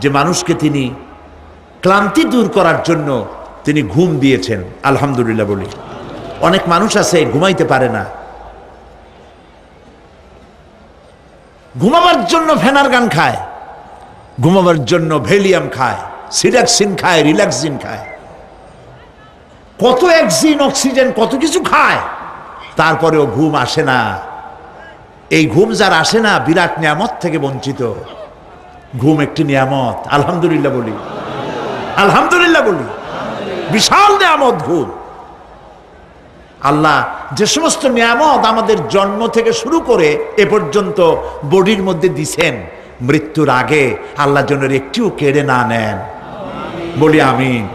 যে মানুষকে তিনি ক্লান্তি দূর করার জন্য তিনি ঘুম দিয়েছেন, আলহামদুলিল্লাহ বলি। অনেক মানুষ আছে ঘুমাইতে পারে না, ঘুমাবার জন্য ফেনার গান খায়, ঘুমাবার জন্য ভ্যালিয়াম খায়, সিডাক্সিন খায়, রিল্যাক্সিন খায়, কত অক্সিজেন, অক্সিজেন, কত কিছু খায়, তারপরেও ঘুম আসে না। এই ঘুম যার আসে না, বিরাট নিয়ামত থেকে বঞ্চিত। ঘুম একটি নিয়ামত, আলহামদুলিল্লাহ বলি, আলহামদুলিল্লাহ বলি। বিশাল নিয়ামত ঘুম। আল্লাহ যে সমস্ত নিয়ামত আমাদের জন্ম থেকে শুরু করে এ পর্যন্ত বডির মধ্যে দিছেন, মৃত্যুর আগে আল্লাহ যেন একটিও কেড়ে না নেন, বলি আমিন।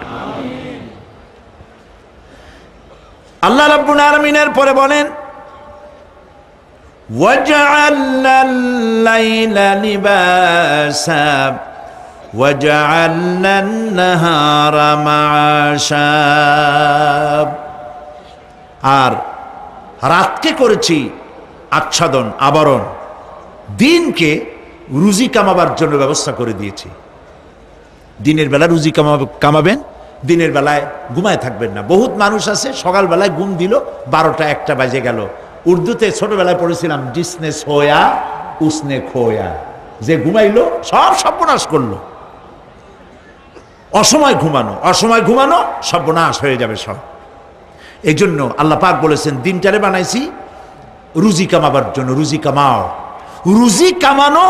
আল্লাহ রাব্বুল আলামিনের পরে বলেন, ওয়াজআলনাল লাইলা লিবাসা ওয়াজআলনান নাহারা মাআশা। আর রাতকে করেছি আচ্ছাদন, আবরণ, দিনকে রুজি কামাবার জন্য ব্যবস্থা করে দিয়েছি। দিনের বেলা রুজি কামাবেন, দিনের বেলায় ঘুমায় থাকবেন না। বহুত মানুষ আছে সকালবেলায় ঘুম দিল, 12টা 1টা বাজে গেল। উর্দুতে ছোটবেলায় পড়েছিলাম, জিসনে সোয়া উসনে খোয়া, যে ঘুমাইলো সব সর্বনাশ করলো। অসময় ঘুমানো, অসময় ঘুমানো সর্বনাশ হয়ে যাবে সব। এই জন্য আল্লাহ পাক বলেছেন, দিনটারে বানাইছি রুজি কামাবার জন্য। রুজি কামাও, রুজি কামানো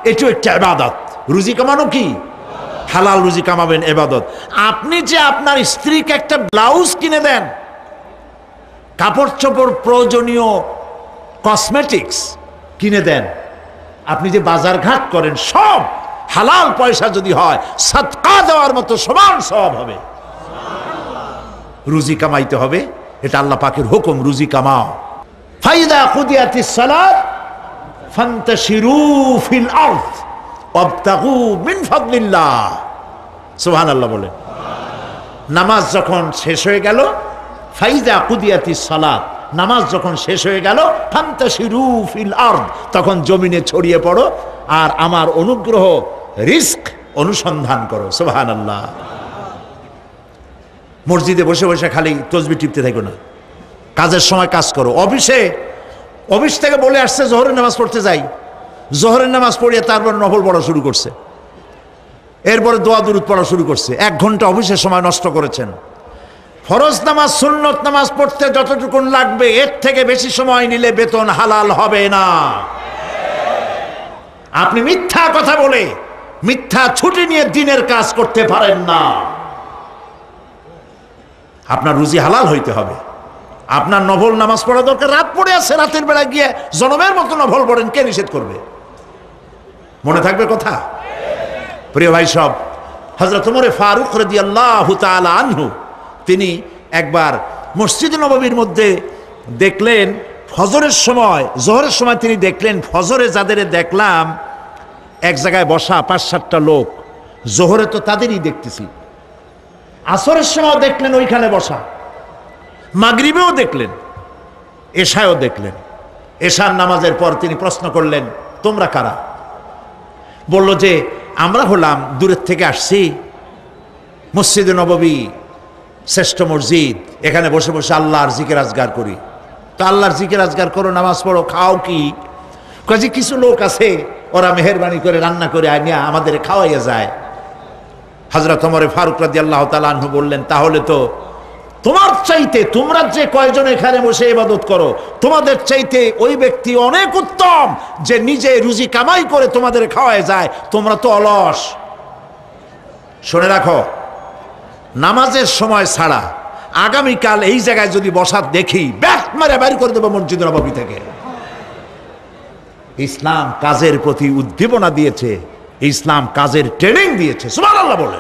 এটাও একটা ইবাদত। রুজি কামানো কি? হালাল রুজি কামাবেন, ইবাদত। আপনি যে আপনার স্ত্রীকে একটা ব্লাউজ কিনে দেন, কাপড় চোপড়, প্রয়োজনীয় কসমেটিক্স কিনে দেন, আপনি যে বাজার ঘাট করেন, সব হালাল পয়সা যদি হয়, সাদকা দেওয়ার মতো সমান সওয়াব হবে। রুজি কামাইতে হবে, এটা আল্লাহ পাকের হুকুম, রুজি কামাও। ফাইদা কুদিয়াতিস সালাত ফান্তাশিরু ফিল আরদ ওয়াবতাগু মিন ফাদলিল্লাহ। সুবহানাল্লাহ বলে। নামাজ যখন শেষ হয়ে গেল, ফাইদা কুদিয়াতিস সালাত, নামাজ যখন শেষ হয়ে গেল, ফান্তাশিরু ফিল আরদ, তখন জমিনে ছড়িয়ে পড়ো আর আমার অনুগ্রহ, রিস্ক অনুসন্ধান করো। সুবহানাল্লাহ। মসজিদে বসে বসে খালি তসবিহ টিপতে থাকো না, কাজের সময় কাজ করো। অফিস থেকে বলে আসছে জোহরের নামাজ পড়তে যাই, জোহরের নামাজ পড়িয়ে তারপর নফল পড়া শুরু করছে, এরপরে দোয়া দুরূদ পড়া শুরু করছে। 1 ঘন্টা অফিসের সময় নষ্ট করেছেন। ফরজ নামাজ, সুন্নত নামাজ পড়তে যতটুকু লাগবে, এর থেকে বেশি সময় নিলে বেতন হালাল হবে না। আপনি মিথ্যা কথা বলে, মিথ্যা ছুটি নিয়ে দিনের কাজ করতে পারেন না। আপনার রুজি হালাল হইতে হবে। আপনার নফল নামাজ পড়া দরকার, রাত পড়ে আছে, রাতের বেলা গিয়ে জনমের মতো নফল পড়েন, কে নিষেধ করবে? মনে থাকবে কথা? প্রিয় ভাই সব, হযরত ওমর ফারুক রাদিয়াল্লাহু তাআলা আনহু তিনি একবার মসজিদ নববীর মধ্যে দেখলেন ফজরের সময়, জোহরের সময় তিনি দেখলেন ফজরে যাদের দেখলাম এক জায়গায় বসা ৫-৭টা লোক, জোহরে তো তাদেরই দেখতেছি, আসরের সময় দেখলেন ওইখানে বসা, মাগরিবেও দেখলেন, এশায়ও দেখলেন। এশার নামাজের পর তিনি প্রশ্ন করলেন, তোমরা কারা? বলল যে আমরা হলাম দূরের থেকে আসছি, মসজিদে নববী শ্রেষ্ঠ মসজিদ, এখানে বসে বসে আল্লাহর জিকির আজগার করি। তো আল্লাহর জিকির আজগার করো, নামাজ পড়ো, খাও কি? কাজে কিছু লোক আছে ওরা মেহেরবানি করে রান্না করে আনিয়া আমাদের খাওয়াইয়া যায়। হযরত ওমর ফারুক রাদিয়াল্লাহু তাআলা আনহু বললেন, তাহলে তো তোমার চাইতে, তোমরা যে কয়জন এখানে বসে ইবাদত করো, তোমাদের চাইতে ওই ব্যক্তি অনেক উত্তম যে নিজে রুজি কামাই করে তোমাদের খাওয়ায় যায়, তোমরা তো অলস। শুনে রাখো, নামাজের সময় ছাড়া আগামীকাল এই জায়গায় যদি বসা দেখি, ব্যাট মারে বাইর করে দেবো মসজিদ নববী থেকে। ইসলাম কাজের প্রতি উদ্দীপনা দিয়েছে, ইসলাম কাজের ট্রেনিং দিয়েছে। সুবহানাল্লাহ বলে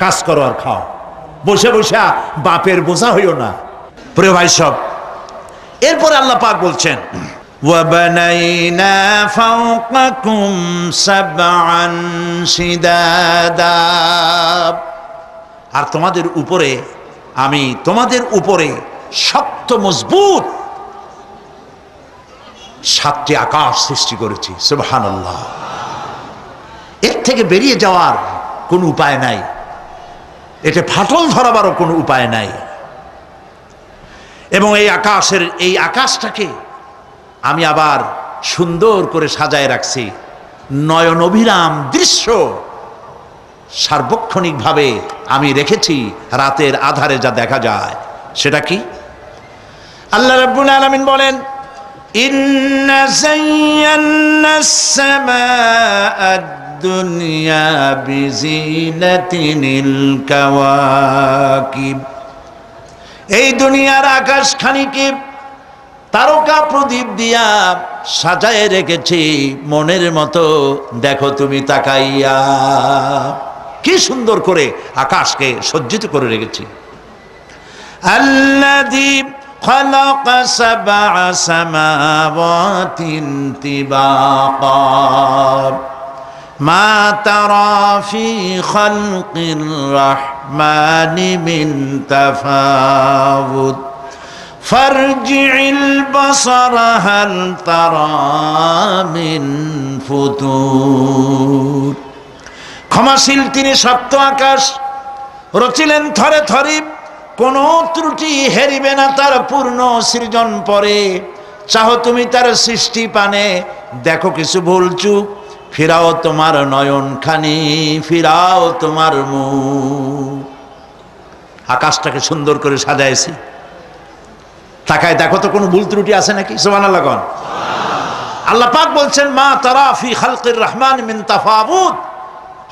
কাজ করো আর খাও, বসে বসে বাপের বোঝা হইও না। প্রিয় ভাই সব, এরপরে আল্লাহ পাক বলছেন, ওয়াবানাইনা ফাওকাকুম সাবআন শিদাদা, আর তোমাদের উপরে আমি তোমাদের উপরে শক্ত মজবুত 7টি আকাশ সৃষ্টি করেছি। সুবহানাল্লাহ। এর থেকে বেরিয়ে যাওয়ার কোনো উপায় নাই, এটা ফাটল ধরাবারও কোনো উপায় নাই। এবং এই আকাশটাকে আমি আবার সুন্দর করে সাজায় রাখছি, নয়ন অভিরাম দৃশ্য সার্বক্ষণিকভাবে আমি রেখেছি, রাতের আধারে যা দেখা যায়। সেটা কি? আল্লাহ রাব্বুল আলামিন বলেন, ইন্না যায়্যানাস সামাআদ দুনিয়া বিজিনাতিনিল কাওয়াকিব, এই দুনিয়ার আকাশখানিকে তারকা প্রদীপ দিয়া সাজায় রেখেছি মনের মতো। দেখো তুমি তাকাইয়া, কি সুন্দর করে আকাশকে সজ্জিত করে রেখেছি। আল্লাযী খালাকা সাবআ সামাওয়াতিন তিবাকা মা তারা ফি খালকির রাহমানি মিন তাফাউত ফারজি'ল বাসারা হাল তারা মিন ফুতুর। ক্ষমাশীল তিনি, সপ্ত আকাশ রচিলেন থরে থরে, কোনো ত্রুটি হেরিবে না তার পূর্ণ সৃজন পরে। চাহো তুমি তার সৃষ্টি পানে, দেখো কিছু ভুল চুক, ফিরাও তোমার নয়ন খানি, ফিরাও তোমার মুখ। আকাশটাকে সুন্দর করে সাজাইছি, তাকায় দেখো তো কোনো ভুল ত্রুটি আছে নাকি? সুবহানাল্লাহ। আল্লাহ পাক বলছেন, মা তারা ফি খালকির রহমান মিন তাফাউত,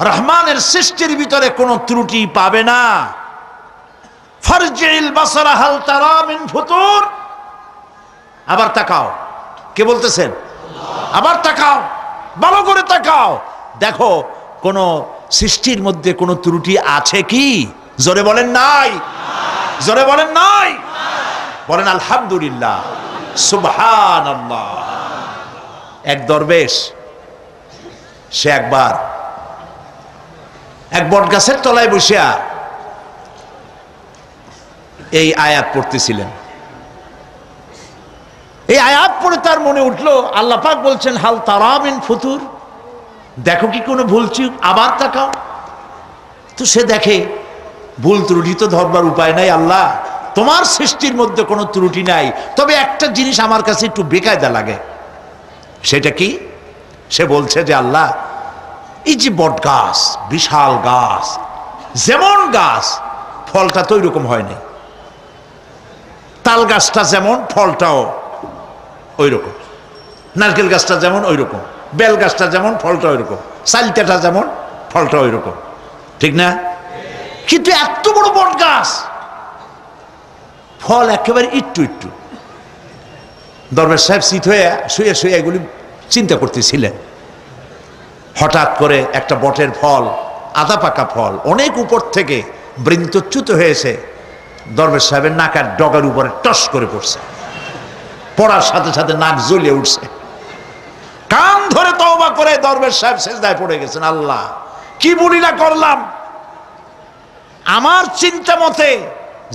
রহমানের সৃষ্টির ভিতরে কোনো ত্রুটি পাবে না। ফারজি'ল বাসারা হাল তারা মিন ফুতুর, আবার তাকাও। কে বলতেছেন? আবার তাকাও, ভালো করে তাকাও, দেখো কোন সৃষ্টির মধ্যে কোনো ত্রুটি আছে কি? জোরে বলেন নাই, জোরে বলেন নাই, বলেন আলহামদুলিল্লাহ, সুবহানাল্লাহ। এক দরবেশ, সে একবার এক বট গাছের তলায় বসিয়া এই আয়াত পড়তেছিলেন। এই আয়াত পড়ে তার মনে উঠলো, আল্লাহ পাক বলছেন হাল তারা মিন ফুতুর, দেখো কি কোনো ভুল চুক, আবার তাকাও। তো সে দেখে ভুল ত্রুটি তো ধরবার উপায় নাই, আল্লাহ তোমার সৃষ্টির মধ্যে কোনো ত্রুটি নাই, তবে একটা জিনিস আমার কাছে একটু বেকায়দা লাগে। সেটা কি? সে বলছে যে আল্লাহ, এই যে বট গাছ, বিশাল গাছ, যেমন গাছ ফলটা তো ওইরকম হয়নি, তাল গাছটা যেমন ফলটাও ওই রকম, নারকেল গাছটা যেমন ওই রকম, বেল গাছটা যেমন ফলটা ওই রকম, চালতাটা যেমন ফলটা ওই রকম, ঠিক না? কিন্তু এত বড় বট গাছ ফল একেবারে একটু একটু। দরবেশ সাহেব চিত হয়ে শুয়ে শুয়ে এগুলি চিন্তা করতেছিলেন। হঠাৎ করে একটা বটের ফল, আধা পাকা ফল, অনেক উপর থেকে বৃন্তচ্যুত হয়েছে দরবেশ সাহেবের নাকার ডগার উপরে টস করে পড়ছে। পড়ার সাথে সাথে নাক জ্বলিয়ে উঠছে। কান ধরে তওবা করে দরবেশ সাহেব সেজদায় পড়ে গেছেন। আল্লাহ, কি বুড়িলা করলাম! আমার চিন্তা মতে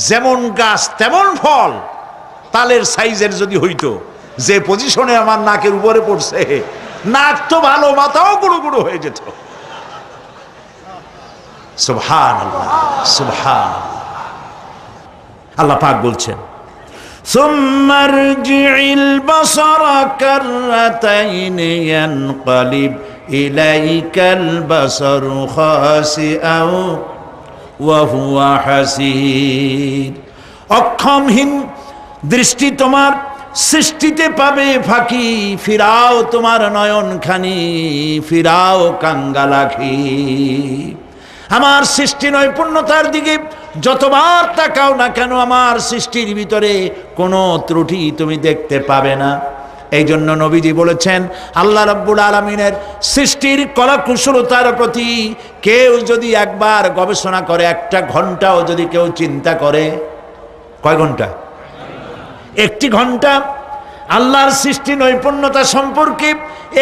যেমন গাছ তেমন ফল, তালের সাইজের যদি হইতো, যে পজিশনে আমার নাকের উপরে পড়ছে, নাক তো ভালো, মাথাও গুঁড়ো গুঁড়ো হয়ে যেত। সুবহানাল্লাহ, সুবহানাল্লাহ। আল্লাহ পাক বলছেন, ثم ارجع البصر كرتين ينقلب إليك البصر خاسئا وهو حسير। অক্ষমহীন দৃষ্টি তোমার সৃষ্টিতে পাবে ফাঁকি, ফিরাও তোমার নয়নখানি, ফিরাও কাঙ্গালাখি। আমার সৃষ্টি নৈপুণ্যতার দিকে যতবার তাকাও না কেন, আমার সৃষ্টির ভিতরে কোনো ত্রুটি তুমি দেখতে পাবে না। এই জন্য নবীজি বলেছেন, আল্লাহ রাব্বুল আলামিনের সৃষ্টির কলাকুশলতার প্রতি কেউ যদি একবার গবেষণা করে, একটা ঘন্টাও যদি কেউ চিন্তা করে, কয় ঘন্টা? একটি ঘন্টা আল্লাহর সৃষ্টি নৈপুণ্যতা সম্পর্কে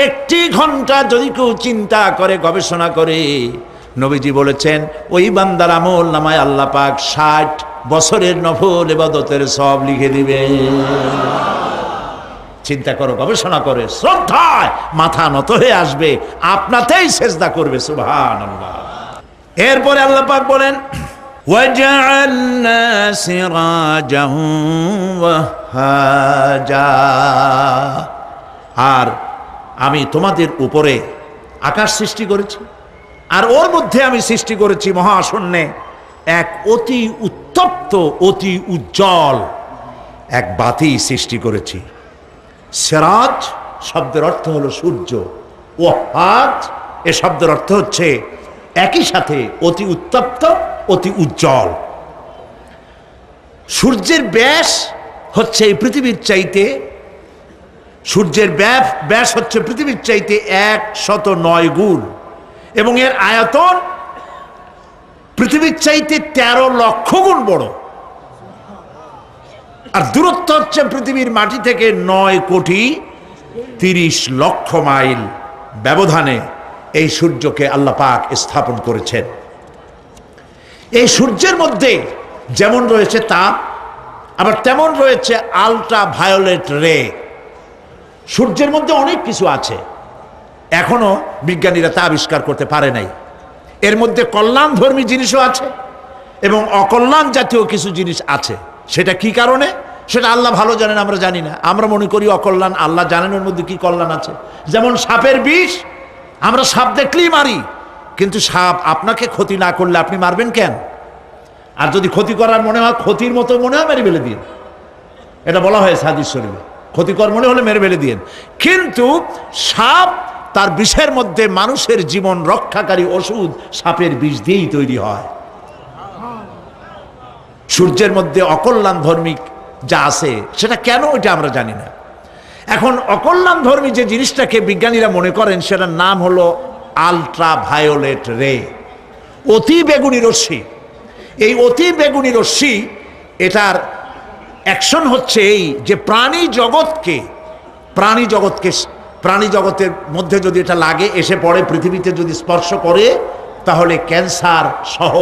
একটি ঘন্টা যদি কেউ চিন্তা করে, গবেষণা করে, নবীজি বলেছেন ওই বান্দার আমল নামায় আল্লাহ পাক 60 বছরের নফল ইবাদতের সওয়াব লিখে দিবে। চিন্তা করো, গবেষণা করে, শ্রদ্ধায় মাথা নত হয়ে আসবে, আপনাতেই সেজদা করবে। সুবহানাল্লাহ। এরপরে আল্লাহ পাক বলেন, ওয়াজআলনা সিরাজান ওয়াহাজা। আর আমি তোমাদের উপরে আকাশ সৃষ্টি করেছি, আর ওর মধ্যে আমি সৃষ্টি করেছি মহাশূন্যে এক অতি উত্তপ্ত, অতি উজ্জ্বল এক বাতি সৃষ্টি করেছি। সিরাজ শব্দের অর্থ হলো সূর্য, ওয়াহাজ এ শব্দের অর্থ হচ্ছে একই সাথে অতি উত্তপ্ত, অতি উজ্জ্বল। সূর্যের ব্যাস হচ্ছে এই পৃথিবীর চাইতে, সূর্যের ব্যাস হচ্ছে পৃথিবীর চাইতে 109 গুণ, এবং এর আয়তন পৃথিবীর চাইতে 13 লক্ষ গুণ বড়। আর দূরত্ব হচ্ছে পৃথিবীর মাটি থেকে 9,30,00,000 মাইল ব্যবধানে এই সূর্যকে আল্লাহ পাক স্থাপন করেছেন। এই সূর্যের মধ্যে যেমন রয়েছে তাপ, আবার তেমন রয়েছে আলট্রা ভায়োলেট রে। সূর্যের মধ্যে অনেক কিছু আছে, এখনো বিজ্ঞানীরা তা আবিষ্কার করতে পারে নাই। এর মধ্যে কল্যাণধর্মী জিনিসও আছে এবং অকল্যাণ জাতীয় কিছু জিনিস আছে। সেটা কি কারণে, সেটা আল্লাহ ভালো জানেন, আমরা জানি না। আমরা মনে করি অকল্যাণ, আল্লাহ জানেন ওর মধ্যে কি কল্যাণ আছে। যেমন সাপের বিষ, আমরা সাপ দেখলেই মারি, কিন্তু সাপ আপনাকে ক্ষতি না করলে আপনি মারবেন কেন? আর যদি ক্ষতি করার মনে হয়, ক্ষতির মতো মনে হয়, মেরে ফেলে দিন। এটা বলা হয়েছে হাদিস শরীফে, ক্ষতিকর মনে হলে মেরে ফেলে দিন। কিন্তু সাপ তার বিষের মধ্যে মানুষের জীবন রক্ষাকারী ওষুধ সাপের বিষ দিয়েই তৈরি হয়। সূর্যের মধ্যে অকল্যাণ ধর্মিক যা আছে সেটা কেন, এটা আমরা জানি না। এখন অকল্যাণ ধর্মী যে জিনিসটাকে বিজ্ঞানীরা মনে করেন, সেটার নাম হলো আলট্রা ভায়োলেট রে, অতি বেগুনি রশ্মি। এই অতি বেগুনি রশ্মি, এটার অ্যাকশন হচ্ছে এই যে প্রাণী জগতের মধ্যে যদি এটা লাগে, এসে পড়ে, পৃথিবীতে যদি স্পর্শ করে, তাহলে ক্যান্সার সহ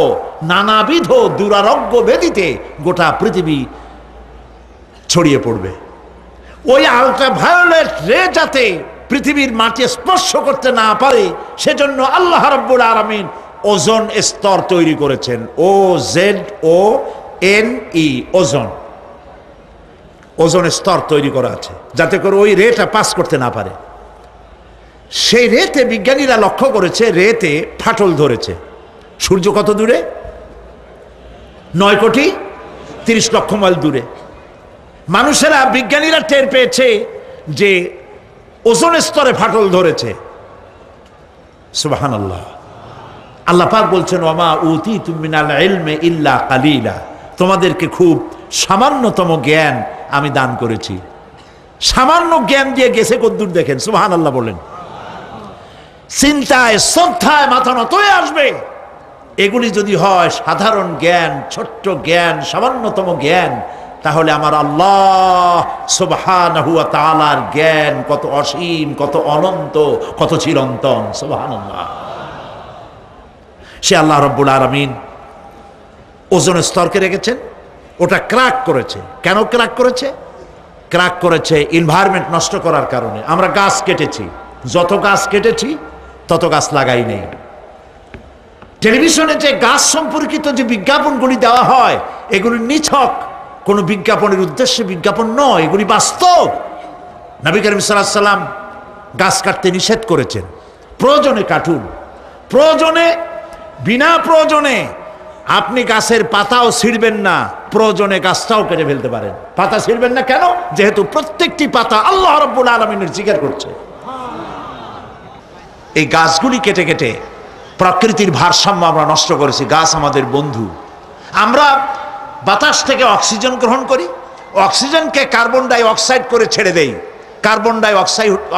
নানাবিধ দুরারোগ্য ব্যাধিতে গোটা পৃথিবী ছড়িয়ে পড়বে। ওই আলট্রা ভায়োলেট রে যাতে পৃথিবীর মাটি স্পর্শ করতে না পারে, সেজন্য আল্লাহ রাব্বুল আলামিন ওজোন স্তর তৈরি করেছেন। OZONE, ওজোন, ওজোন স্তর তৈরি করা আছে যাতে করে ওই রেটা পাস করতে না পারে। সেই রেতে বিজ্ঞানীরা লক্ষ্য করেছে, রেতে ফাটল ধরেছে। সূর্য কত দূরে? 9,30,00,000 মাইল দূরে। মানুষেরা, বিজ্ঞানীরা টের পেয়েছে যে ওজোন স্তরে ফাটল ধরেছে। সুবহানাল্লাহ। আল্লাহ পাক বলছেন, ওয়ামা উতীতুম মিনাল ইলমি ইল্লা কালিলা, তোমাদেরকে খুব সামান্যতম জ্ঞান আমি দান করেছি। সামান্য জ্ঞান দিয়ে গেছে কদ্দুর দেখেন, সুবহানাল্লাহ বলেন। চিন্তায় শ্রদ্ধায় মাথা নত হয়ে আসবে। এগুলি যদি হয় সাধারণ জ্ঞান, ছোট্ট জ্ঞান, সামান্যতম জ্ঞান, তাহলে আমার আল্লাহ সুবহানাহু ওয়া তাআলার জ্ঞান কত অসীম, কত অনন্ত, কত চিরন্তন। সুবহানাল্লাহ। সে আল্লাহ রাব্বুল আলামিন ওজোন স্তরকে রেখেছেন, ওটা ক্র্যাক করেছে। কেন ক্র্যাক করেছে? ক্র্যাক করেছে এনভায়রনমেন্ট নষ্ট করার কারণে। আমরা গাছ কেটেছি, যত গাছ কেটেছি তত গাছ লাগাই নেই। টেলিভিশনে যে গাছ সম্পর্কিত যে বিজ্ঞাপনগুলি দেওয়া হয়, এগুলি নিছক কোনো বিজ্ঞাপনের উদ্দেশ্যে বিজ্ঞাপন নয়, এগুলি বাস্তব। নবী করিম সাল্লাল্লাহু আলাইহি ওয়াসাল্লাম গাছ কাটতে নিষেধ করেছেন। প্রয়োজনে কাটুন, প্রয়োজনে, বিনা প্রয়োজনে আপনি গাছের পাতাও ছিঁড়বেন না, প্রয়োজনে গাছটাও কেটে ফেলতে পারেন। পাতা ছিঁড়বেন না কেন? যেহেতু প্রত্যেকটি পাতা আল্লাহ রাব্বুল আলামিনের জিকির করছে। এই গাছগুলি কেটে কেটে প্রকৃতির ভারসাম্য আমরা নষ্ট করেছি। গাছ আমাদের বন্ধু। আমরা বাতাস থেকে অক্সিজেন গ্রহণ করি, অক্সিজেনকে কার্বন ডাই অক্সাইড করে ছেড়ে দেই। কার্বন ডাই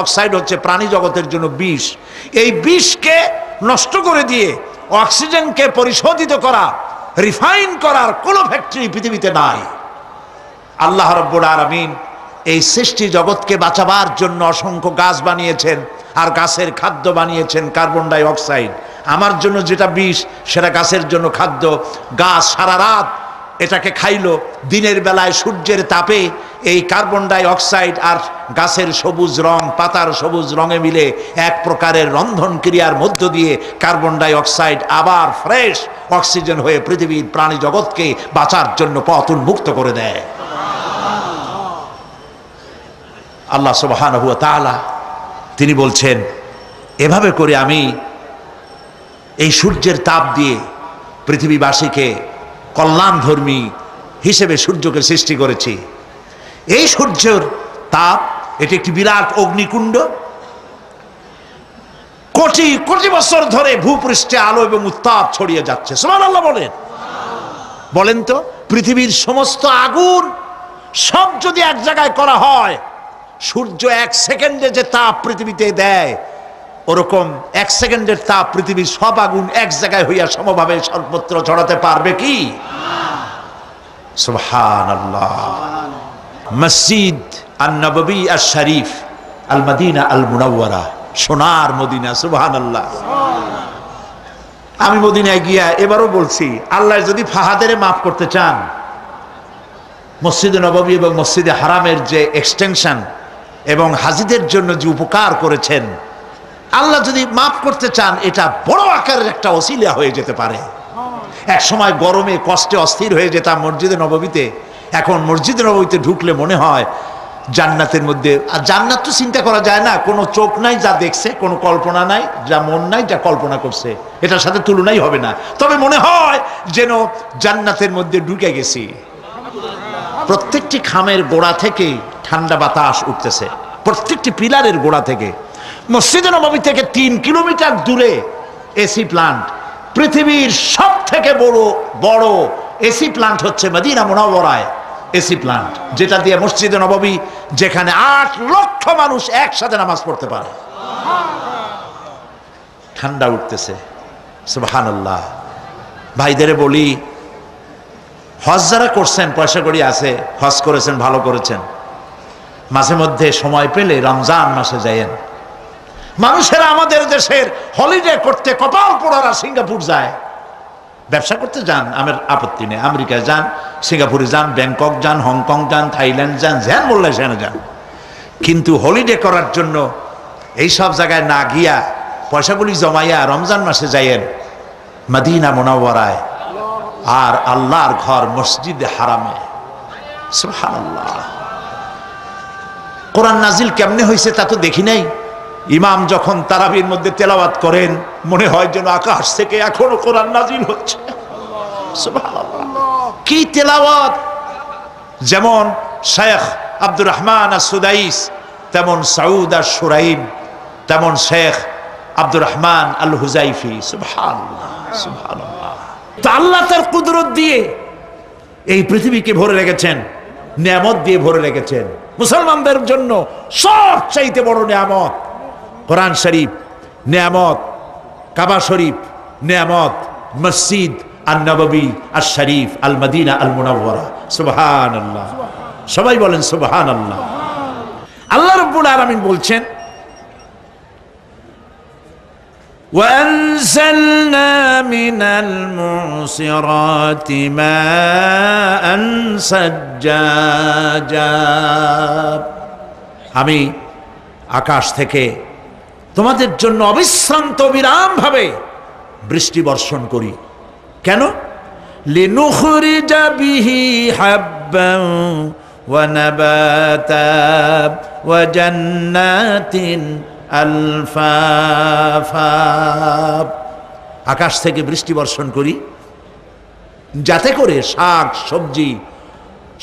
অক্সাইড হচ্ছে প্রাণী জগতের জন্য বিষ। এই বিষকে নষ্ট করে দিয়ে অক্সিজেনকে পরিশোধিত করা, রিফাইন করার কোনো ফ্যাক্টরি পৃথিবীতে নাই। আল্লাহ রাব্বুল আলামিন এই সৃষ্টি জগৎকে বাঁচাবার জন্য অসংখ্য গাছ বানিয়েছেন, আর গাছের খাদ্য বানিয়েছেন কার্বন ডাই অক্সাইড। আমার জন্য যেটা বিষ, সেটা গাছের জন্য খাদ্য। গাছ সারা রাত এটাকে খাইলো, দিনের বেলায় সূর্যের তাপে এই কার্বন ডাই অক্সাইড আর গাছের সবুজ রং, পাতার সবুজ রঙে মিলে এক প্রকারের রন্ধন ক্রিয়ার মধ্য দিয়ে কার্বন ডাই অক্সাইড আবার ফ্রেশ অক্সিজেন হয়ে পৃথিবীর প্রাণী জগৎকে বাঁচার জন্য পথ উন্মুক্ত করে দেয়। আল্লাহ সুবহানাহু ওয়া তাআলা তিনি বলছেন, এভাবে করে আমি এই সূর্যের তাপ দিয়ে পৃথিবীবাসীকে কল্যাণধর্মী হিসেবে সূর্যকে সৃষ্টি করেছি। এই সূর্যের তাপ, এটি একটি বিরাট অগ্নিকুণ্ড। কোটি কোটি বছর ধরে ভূপৃষ্ঠে আলো এবং উত্তাপ ছড়িয়ে যাচ্ছে। সুবহানাল্লাহ বলেন। বলেন তো, পৃথিবীর সমস্ত আগুন সব যদি এক জায়গায় করা হয়, সূর্য এক সেকেন্ডে যে তাপ পৃথিবীতে দেয়, ওরকম এক সেকেন্ডের তাপ পৃথিবীর সব আগুন এক জায়গায় হইয়া সমভাবে সর্বত্র ছড়াতে পারবে কি? সুবহানাল্লাহ। মসজিদ আন-নববী আশ-শরীফ, আল মদিনা আল মুনাওয়ারা, সোনার মদিনা। সুবহানাল্লাহ। আমি মদিনায় গিয়া এবারও বলছি, আল্লাহ যদি ফাহাদের মাফ করতে চান, মসজিদে নববী এবং মসজিদে হারামের যে এক্সটেনশন এবং হাজিদের জন্য যে উপকার করেছেন, আল্লাহ যদি মাফ করতে চান, এটা বড় আকারের একটা ওসিলা হয়ে যেতে পারে। এক সময় গরমে কষ্টে অস্থির হয়ে যেতাম মসজিদে নববীতে, এখন মসজিদে নববীতে ঢুকলে মনে হয় জান্নাতের মধ্যে। আর জান্নাত তো চিন্তা করা যায় না, কোনো চোখ নাই যা দেখছে, কোনো কল্পনা নাই, যা মন নাই যা কল্পনা করছে, এটার সাথে তুলনাই হবে না। তবে মনে হয় যেন জান্নাতের মধ্যে ঢুকে গেছি। প্রত্যেকটি খামের গোড়া থেকে ঠান্ডা বাতাস উঠতেছে, প্রত্যেকটি পিলারের গোড়া থেকে। মসজিদে নববী থেকে 3 কিলোমিটার দূরে এসি প্লান্ট। পৃথিবীর সব থেকে বড় এসি প্লান্ট হচ্ছে মদিনা মুনাওয়ারায় এসি প্লান্ট, যেটা দিয়ে মসজিদে নববী, যেখানে 8 লক্ষ মানুষ একসাথে নামাজ পড়তে পারে, ঠান্ডা উঠতেছে। সুবহানাল্লাহ। ভাইদের বলি, হজ যারা করছেন, পয়সা করি আছে, হজ করেছেন, ভালো করেছেন, মাঝে মধ্যে সময় পেলে রমজান মাসে যায়েন। মানুষেরা আমাদের দেশের হলিডে করতে কপাল পোড়ারা সিঙ্গাপুর যায়, ব্যবসা করতে যান, আমার আপত্তি নেই, আমেরিকায় যান, সিঙ্গাপুরে যান, ব্যাংকক যান, হংকং যান, থাইল্যান্ড যান, যেন বললে সেখানে যান। কিন্তু হলিডে করার জন্য এই সব জায়গায় না গিয়া পয়সাগুলি জমাইয়া রমজান মাসে যাইয়েন মদিনা মুনাওয়ারায় আর আল্লাহর ঘর মসজিদে হারামে। সুবহানাল্লাহ। কোরআন নাজিল কেমনে হয়েছে তা তো দেখি নাই। ইমাম যখন তারাবির মধ্যে তেলাওয়াত করেন, মনে হয় যেন আকাশ থেকে এখনো কোরআন নাজিল হচ্ছে। সুবহানাল্লাহ। কি তেলাওয়াত! যেমন শেখ আব্দুর রহমান আস-সুদাইস, তেমন সাউদ আশ-শুরাইম, তেমন শেখ আব্দুর রহমান আল হুজাইফি। সুবহানাল্লাহ, সুবহানাল্লাহ। তো আল্লাহ তার কুদরত দিয়ে এই পৃথিবীকে ভরে রেখেছেন, নিয়ামত দিয়ে ভরে রেখেছেন। মুসলমানদের জন্য সবচাইতে বড় নিয়ামত কোরআন শরীফ নিয়ামত, কাবা শরীফ নিয়ামত, মসজিদ আন নববী আশ শরীফ আল মদিনা আল মুনাওয়ারা। সুবহানাল্লাহ, সবাই বলেন সুবহানাল্লাহ। আল্লাহ রাব্বুল আলামিন বলছেন وأنزلنا من المعصرات ماء ثجاجا, আমি আকাশ থেকে তোমাদের জন্য অবিশ্রান্ত বিরাম ভাবে বৃষ্টি বর্ষণ করি। কেন? লিনুখরিজা বিহি হাব্বান ওয়া নাবাতা ওয়া জান্নাতিন আলফাফা। আকাশ থেকে বৃষ্টি বর্ষণ করি যাতে করে শাক সবজি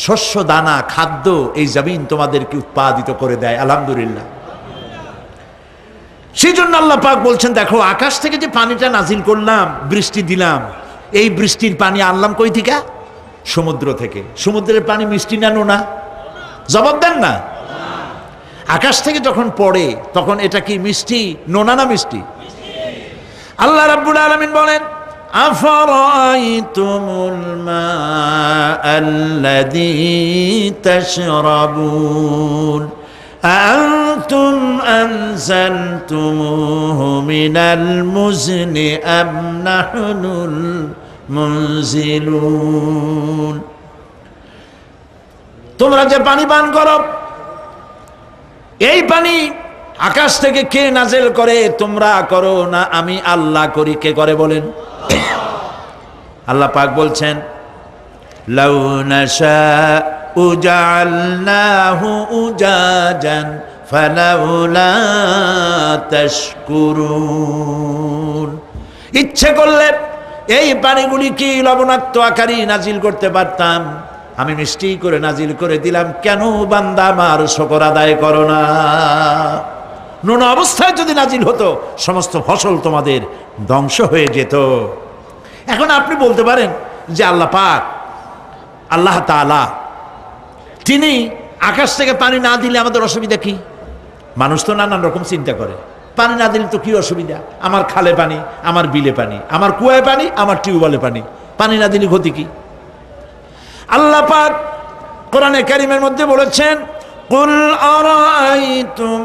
শস্য দানা খাদ্য এই জমিন তোমাদেরকে উৎপাদিত করে দেয়। আলহামদুলিল্লাহ। সেই জন্য আল্লাহ পাক বলছেন, দেখো আকাশ থেকে যে পানিটা নাজিল করলাম, বৃষ্টি দিলাম, এই বৃষ্টির পানি আনলাম কই থেকে? সমুদ্র থেকে। সমুদ্রের পানি মিষ্টি না নোনা? জবাব দেন না। আকাশ থেকে যখন পড়ে তখন এটা কি মিষ্টি, নোনা না মিষ্টি? আল্লাহ রাব্বুল আলামিন বলেন, আফারাইতুমুল মাআল্লাযী তাশরাবুন আনতুম আনজালতুমুহু মিনাল মুজনি আম নাহনুল মুনজিলুন। তোমরা যে পানি পান করো, এই পানি আকাশ থেকে কে নাজেল করে? তোমরা করো না আমি আল্লাহ করি? কে করে বলেন? আল্লাহ পাক বলছেন, লাউ নাশাউ জাআলনাহু উজাজান ফালাউলা তাশকুরুন। ইচ্ছে করলে এই পানিগুলি কি লবণাক্ত আকারে নাজিল করতে পারতাম, আমি মিষ্টি করে নাজিল করে দিলাম। কেন বান্দা আমার শুকর আদায় করো না? নোনা অবস্থায় যদি নাজিল হতো সমস্ত ফসল তোমাদের ধ্বংস হয়ে যেত। এখন আপনি বলতে পারেন যে আল্লাহ পাক, আল্লাহ তাআলা তিনি আকাশ থেকে পানি না দিলে আমাদের অসুবিধা কি? মানুষ তো নানান রকম চিন্তা করে, পানি না দিলে তো কি অসুবিধা? আমার খালে পানি, আমার বিলে পানি, আমার কুয়ায় পানি, আমার টিউবওয়েলে পানি, পানি না দিলে ক্ষতি কি? আল্লাহ পাক কোরআনে কারীমের মধ্যে বলেছেন, কুল আরাআইতুম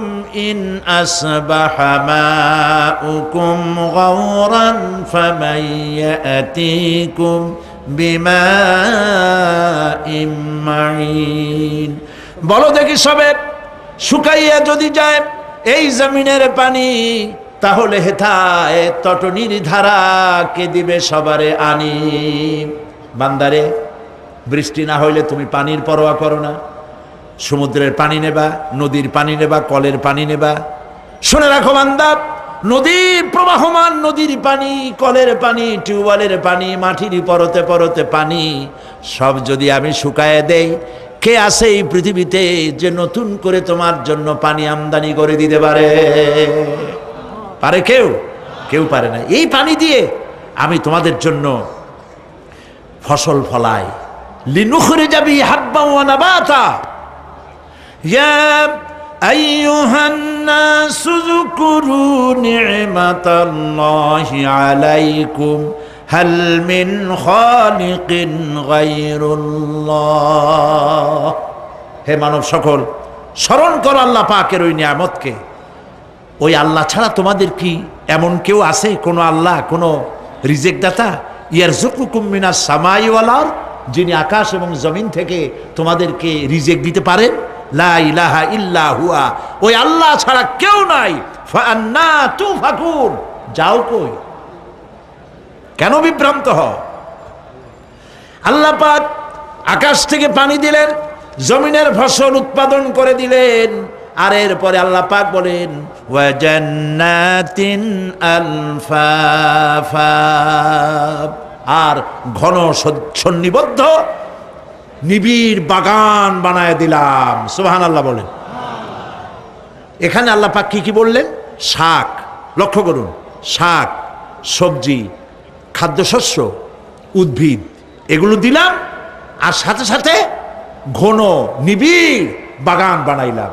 ইন আসবাহা মাউকুম গাওরান ফামান ইয়াতিকুম বিমাইম মাইন। বলো দেখি সবে, শুকাইয়া যদি যায় এই জমিনের পানি, তাহলে হেথায় তটনির ধারা কে দিবে সবারে আনি। বান্দারে, বৃষ্টি না হইলে তুমি পানির পরোয়া করো না। সমুদ্রের পানি নেবা, নদীর পানি নেবা, কলের পানি নেবা। শুনে রাখো বান্দা, নদীর প্রবাহমান নদীর পানি, কলের পানি, টিউবওয়েলের পানি, মাটির পরতে পরতে পানি সব যদি আমি শুকায় দেই, কে আছে এই পৃথিবীতে যে নতুন করে তোমার জন্য পানি আমদানি করে দিতে পারে? পারে কেউ? কেউ পারে না। এই পানি দিয়ে আমি তোমাদের জন্য ফসল ফলাই। লিনুখরিজা বিহি হাব্বান ওয়া নাবাতা। ইয়া আইয়ুহান নাসু যকুরু নি'মাতাল্লাহি আলাইকুম হাল মিন খালিকিন গায়রুল্লাহ। হে মানব সকল, স্মরণ করো আল্লাহ পাকের ওই নিয়ামতকে। ওই আল্লাহ ছাড়া তোমাদের কি এমন কেউ আছে? কোন আল্লাহ, কোন রিজিক দাতা? ইয়ারযুকুকুম মিনাস সামাই ওয়াল আরদ, যিনি আকাশ এবং জমিন থেকে তোমাদেরকে রিজিক দিতে পারেন। লা ইলাহা ইল্লা হুয়া, ওই আল্লাহ ছাড়া কেউ নাই। ফাআন্না তুফাকুন, যাও কই? কেন বিভ্রান্ত হও? আল্লাহ পাক আকাশ থেকে পানি দিলেন, জমিনের ফসল উৎপাদন করে দিলেন, আর এরপরে আল্লাহ পাক বলেন ওয়া জান্নাতিন আলফাফা, আর ঘন সন্নিবদ্ধ নিবিড় বাগান বানায় দিলাম। সুবহানাল্লাহ বলেন। এখানে আল্লাহ পাক কি কি বললেন? শাক, লক্ষ্য করুন, শাক সবজি খাদ্যশস্য উদ্ভিদ এগুলো দিলাম, আর সাথে সাথে ঘন নিবিড় বাগান বানাইলাম।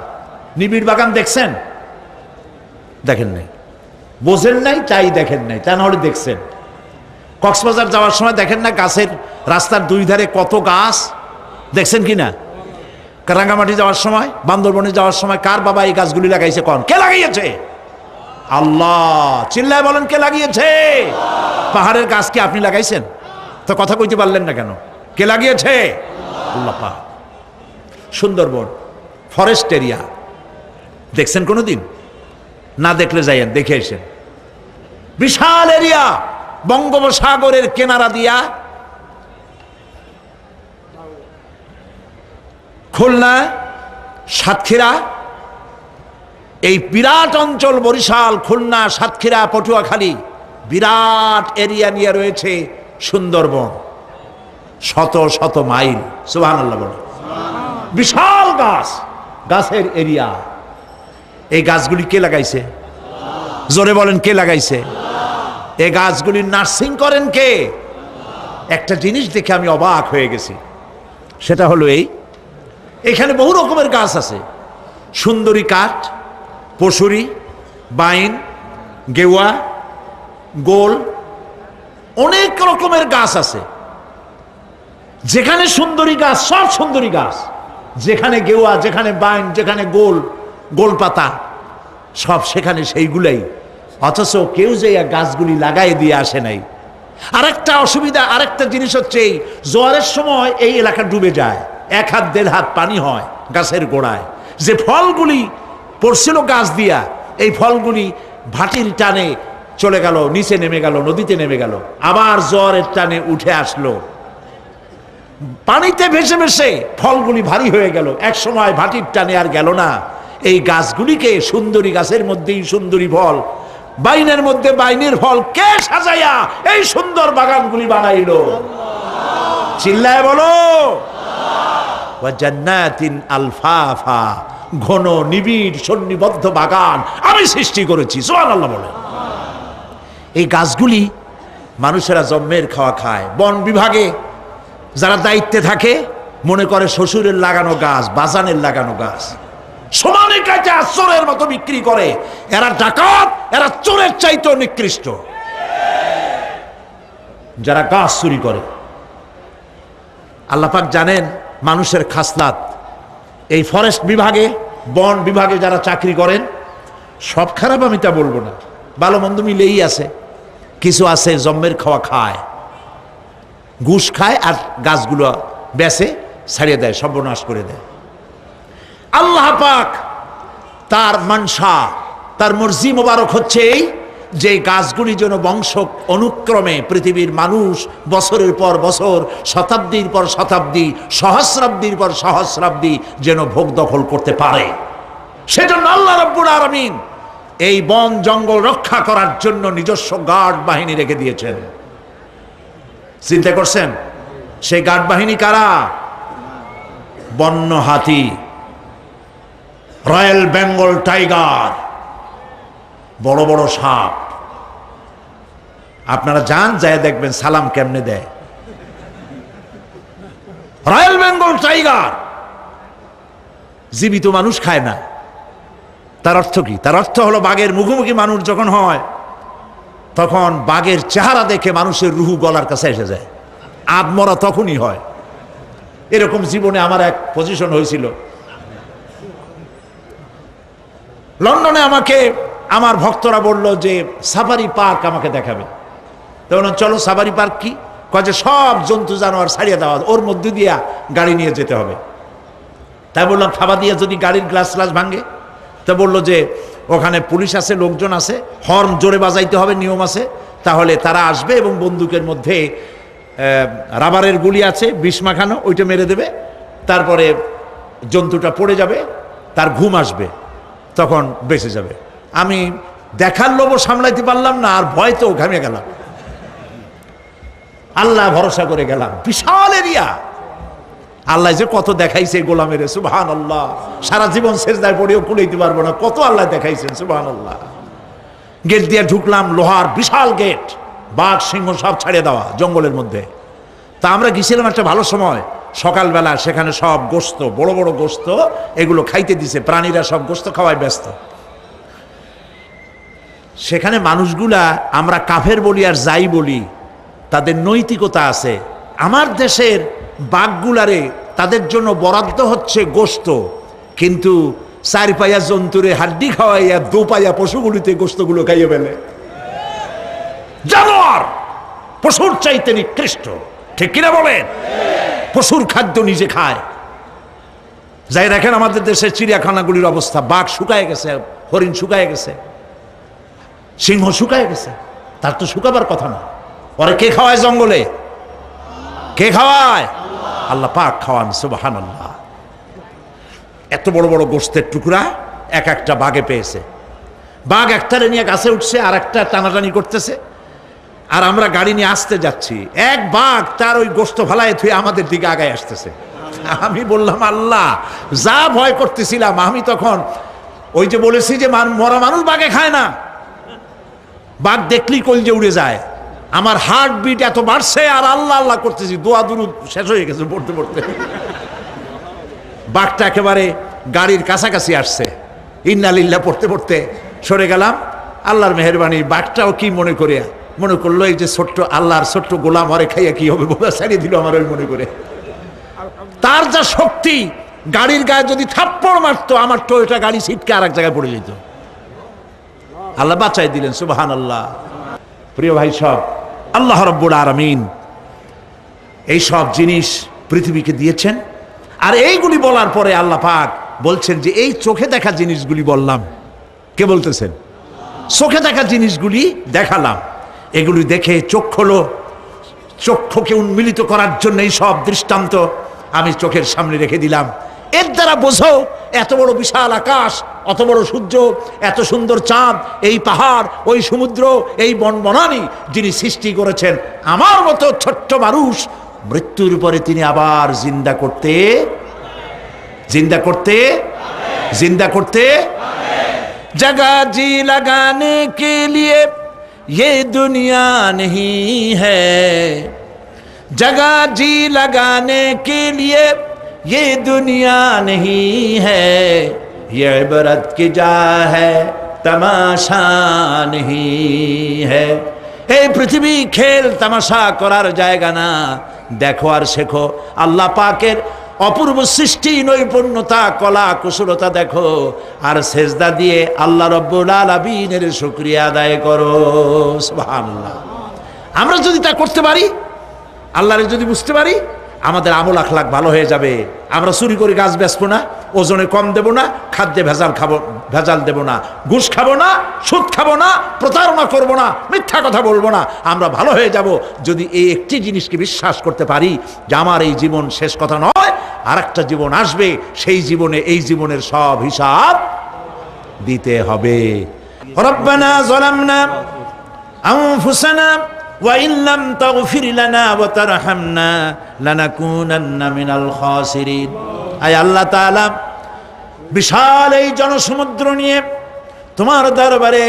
নিবিড় বাগান দেখছেন? দেখেন নাই, বোঝেন নাই, তাই দেখেন নাই, তা নাহলে দেখছেন। কক্সবাজার যাওয়ার সময় দেখেন না গাছের রাস্তার দুই ধারে কত গাছ, দেখছেন কি না? রাঙ্গামাটি যাওয়ার সময়, বান্দরবনে যাওয়ার সময় কার বাবা এই গাছগুলি লাগাইছে? কোন কে লাগিয়েছে? আল্লাহ। চিল্লায় বলেন কে লাগিয়েছে? পাহাড়ের গাছ কি আপনি লাগাইছেন? তো কথা কইতে পারলেন না কেন? কে লাগিয়েছে? আল্লাহ পাক। সুন্দরবন ফরেস্ট এরিয়া দেখছেন কোনোদিন? না দেখলে যাইয়েন, দেখে এসেন। বিশাল এরিয়া, বঙ্গোপসাগরের কিনারা দিয়া খুলনা, সাতক্ষীরা, এই বিরাট অঞ্চল, বরিশাল, খুলনা, সাতক্ষীরা, পটুয়াখালী, বিরাট এরিয়া নিয়ে রয়েছে সুন্দরবন। শত শত মাইল, সুবহানাল্লাহ বলে। বিশাল গাছ, গাছের এরিয়া। এই গাছগুলি কে লাগাইছে? জোরে বলেন কে লাগাইছে? এই গাছগুলি নার্সিং করেন কে? একটা জিনিস দেখে আমি অবাক হয়ে গেছি, সেটা হলো এখানে বহু রকমের গাছ আছে। সুন্দরী কাঠ, পশুরি, বাইন, গেওয়া, গোল, অনেক রকমের গাছ আছে। যেখানে সুন্দরী গাছ, সব সুন্দরী গাছ। যেখানে গেওয়া, যেখানে বাইন, যেখানে গোল, গোল পাতা, সব সেখানে সেইগুলাই। অথচ কেউ যে গাছগুলি লাগাই দিয়ে আসে নাই। আরেকটা অসুবিধা, আরেকটা জিনিস হচ্ছে এই জোয়ারের সময় এই এলাকা ডুবে যায়, 1 হাত 1.5 হাত পানি হয় গাছের গোড়ায়। যে ফলগুলি পড়ছিল গাছ দিয়া, এই ফলগুলি ভাটির টানে চলে গেল, নিচে নেমে গেল, নদীতে নেমে গেল, আবার জোয়ারের টানে উঠে আসলো, পানিতে ভেসে ভেসে ফলগুলি ভারী হয়ে গেল, এক সময় ভাটির টানে আর গেল না। এই গাছগুলিকে, সুন্দরী গাছের মধ্যেই সুন্দরী ফল, বাইনের মধ্যে বাইনের ফল, কে সাজাইয়া এই সুন্দর বাগানগুলি বানাইলো? চিল্লায় বলো। ওয়া জান্নাতিন আলফাফা, ঘন নিবিড় সন্নিবদ্ধ বাগান আমি সৃষ্টি করেছি। সুবহানাল্লাহ বলে। এই গাছগুলি মানুষেরা জন্মের খাওয়া খায়। বন বিভাগে যারা দায়িত্বে থাকে মনে করে শ্বশুরের লাগানো গাছ, বাজানের লাগানো গাছ, সমানে কাটে চোরের মতো বিক্রি করে। এরা ডাকাত, এরা চোরের চাইতেও নিকৃষ্ট, যারা গাছ চুরি করে। আল্লাহ পাক জানেন মানুষের খাসলাত। এই ফরেস্ট বিভাগে, বন বিভাগে যারা চাকরি করেন, সব খারাপ আমি তা বলবো না, ভালো মন্দ মিলেই আছে। কিছু আছে জন্মের খাওয়া খায়, ঘুষ খায় আর গাছগুলো বেচে ছাড়িয়ে দেয়, সর্বনাশ করে দেয়। আল্লাহ পাক তার মানসা, তার মর্জি মোবারক হচ্ছে এই যে গাছগুলি যেন বংশ অনুক্রমে পৃথিবীর মানুষ বছরের পর বছর, শতাব্দীর পর শতাব্দী, সহস্রাব্দীর পর সহস্রাব্দী যেন ভোগ দখল করতে পারে। সেজন্য আল্লাহ রাব্বুল আলামিন এই বন জঙ্গল রক্ষা করার জন্য নিজস্ব গার্ড বাহিনী রেখে দিয়েছেন। চিন্তা করছেন সেই গার্ড বাহিনী কারা? বন্য হাতি, রয়্যাল বেঙ্গল টাইগার, বড় বড় সাপ। আপনারা যান, যায় দেখবেন সালাম কেমনে দেয়। রয়্যাল বেঙ্গল টাইগার জীবিত মানুষ খায় না। তার অর্থ কি? তার অর্থ হলো বাঘের মুখোমুখি মানুষ যখন হয়, তখন বাঘের চেহারা দেখে মানুষের রুহু গলার কাছে এসে যায়। আদমরা তখনই হয়। এরকম জীবনে আমার এক পজিশন হয়েছিল। লন্ডনে আমাকে আমার ভক্তরা বলল যে সাফারি পার্ক আমাকে দেখাবে। তখন চলো সাফারি পার্ক কি? কয় যে সব জন্তু জানোয়ার ছাড়িয়ে দেওয়া, ওর মধ্যে দিয়া গাড়ি নিয়ে যেতে হবে। তাই বললাম থাবা দিয়ে যদি গাড়ির গ্লাস গ্লাস ভাঙে? তা বললো যে ওখানে পুলিশ আছে, লোকজন আছে, হর্ন জোরে বাজাইতে হবে, নিয়ম আছে, তাহলে তারা আসবে এবং বন্দুকের মধ্যে রাবারের গুলি আছে, বিষ মাখানো, ওইটা মেরে দেবে, তারপরে জন্তুটা পড়ে যাবে, তার ঘুম আসবে, তখন বেঁচে যাবে। আমি দেখার লোভ সামলাইতে পারলাম না, আর ভয় তো ঘামে গেলাম। আল্লাহ ভরসা করে গেলাম। বিশাল এরিয়া, আল্লাহ যে কত দেখাইছে গোলামের, সুবহানাল্লাহ। সারা জীবন সেজদায় পড়েও কুলাইতে পারবো না, কত আল্লাহ দেখাইছেন, সুবহানাল্লাহ। গেট দিয়ে ঢুকলাম, লোহার বিশাল গেট, বাঘ সিংহ সব ছাড়িয়ে দেওয়া জঙ্গলের মধ্যে। তা আমরা গেছিলাম একটা ভালো সময়, সকালবেলা সেখানে সব গোস্ত, বড় বড় গোস্ত, এগুলো খাইতে দিছে, প্রাণীরা সব গোস্ত খাওয়ায় ব্যস্ত। সেখানে মানুষগুলা, আমরা কাফের বলি আর যাই বলি, তাদের নৈতিকতা আছে। আমার দেশের বাঘগুলারে তাদের জন্য বরাদ্দ হচ্ছে গোস্ত, কিন্তু 4 পায়া জন্তুরে হাড্ডি খাওয়াইয়া 2 পায়া পশুগুলিতে গোস্তগুলো খাইয়ে ফেলে। জানোয়ার পশুর চাইতে নিকৃষ্ট, ঠিক কিনা বলেন? পশুর খাদ্য নিজে খায়। যাই রাখেন আমাদের দেশের চিড়িয়াখানাগুলির অবস্থা, বাঘ শুকায় গেছে, হরিণ শুকায় গেছে, সিংহ শুকায় গেছে। তার তো শুকাবার কথা না। পরে কে খাওয়ায় জঙ্গলে? কে খাওয়ায়? আল্লাহ পাক খাওয়ান, সুবহানাল্লাহ। এত বড় বড় গোস্তের টুকরা এক একটা বাঘে পেয়েছে। বাঘ একটারে নিয়ে গাছে উঠছে, আর একটা টানাটানি করতেছে, আর আমরা গাড়ি নিয়ে আসতে যাচ্ছি। এক বাঘ তার ওই গোস্ত ফালায় থুয়ে আমাদের দিকে আগায় আসতেছে। আমি বললাম, আল্লাহ, যা ভয় করতেছিলাম আমি তখন, ওই যে বলেছি যে মরা মানুষ বাঘে খায় না, বাঘ দেখলেই কলজে উড়ে যায়। আমার হার্ট বিট এত বাড়ছে, আর আল্লাহ আল্লাহ করতেছি, দোয়া দুরুদ শেষ হয়ে গেছে পড়তে পড়তে। বাঘটা একেবারে গাড়ির কাছাকাছি আসছে, ইন্না লিল্লাহ পড়তে পড়তে সরে গেলাম। আল্লাহর মেহেরবানি, বাঘটাও কি মনে করলো এই যে ছোট্ট আল্লাহর ছোট্ট গোলাম, হরে খাইয়া কি হবে, বোঝা ছাড়িয়ে দিল আমার ওই মনে করে। তার যা শক্তি, গাড়ির গায়ে যদি থাপ্পড় মারতো, আমার টয়োটা গাড়ি ছিটকে আর এক জায়গায় পড়ে যেত। আল্লাহ বাঁচাই দিলেন, সুবহানাল্লাহ। প্রিয় ভাই সব, আল্লাহ রাব্বুল আলামিন এই সব জিনিস পৃথিবীকে দিয়েছেন। আর এইগুলি বলার পরে আল্লাহ পাক বলছেন যে এই চোখে দেখা জিনিসগুলি বললাম। কে বলতেছেন? চোখে দেখা জিনিসগুলি দেখালাম। এগুলি দেখে চক্ষুকে উন্মিলিত করার জন্য এই সব দৃষ্টান্ত আমি চোখের সামনে রেখে দিলাম। এর দ্বারা বোঝো, এত বড় বিশাল আকাশ, অত বড় সূর্য, এত সুন্দর চাঁদ, এই পাহাড়, ওই সমুদ্র, এই বনবনানী যিনি সৃষ্টি করেছেন, আমার মতো ছোট্ট মানুষ মৃত্যুর পরে তিনি আবার জিন্দা করতে जगह जी लगाने के लिए ये दुनिया नहीं है, जगह जी लगाने के लिए ये दुनिया नहीं है, ये इबरत की जा है तमाशा नहीं है। এই পৃথিবী খেল তামাশা করার জায়গা না, দেখো আর শেখো আল্লাহ পাকের অপূর্ব সৃষ্টি, নৈপুণ্যতা, কলা কুশলতা দেখো, আর সেজদা দিয়ে আল্লাহ রাব্বুল আলামিনের শুকরিয়া আদায় করো। সুবহানাল্লাহ। আমরা যদি তা করতে পারি, আল্লাহরে যদি বুঝতে পারি, আমাদের আমল আখলাক ভালো হয়ে যাবে। আমরা চুরি করে গাছ বেচবো না, ওজনে কম দেব না, খাদ্যে ভেজাল দেব না, ঘুষ খাবো না, সুদ খাবো না, প্রতারণা করব না, মিথ্যা কথা বলবো না। আমরা ভালো হয়ে যাব যদি এই একটি জিনিসকে বিশ্বাস করতে পারি যে আমার এই জীবন শেষ কথা নয়, আর একটা জীবন আসবে, সেই জীবনে এই জীবনের সব হিসাব দিতে হবে। রব্বানা যালামনা আনফুসানা وَإِن لَّمْ تَغْفِرْ لَنَا وَتَرْحَمْنَا لَنَكُونَنَّ مِنَ الْخَاسِرِينَ। আয় আল্লাহ তাআলা, বিশাল এই জনসমুদ্র নিয়ে তোমার দরবারে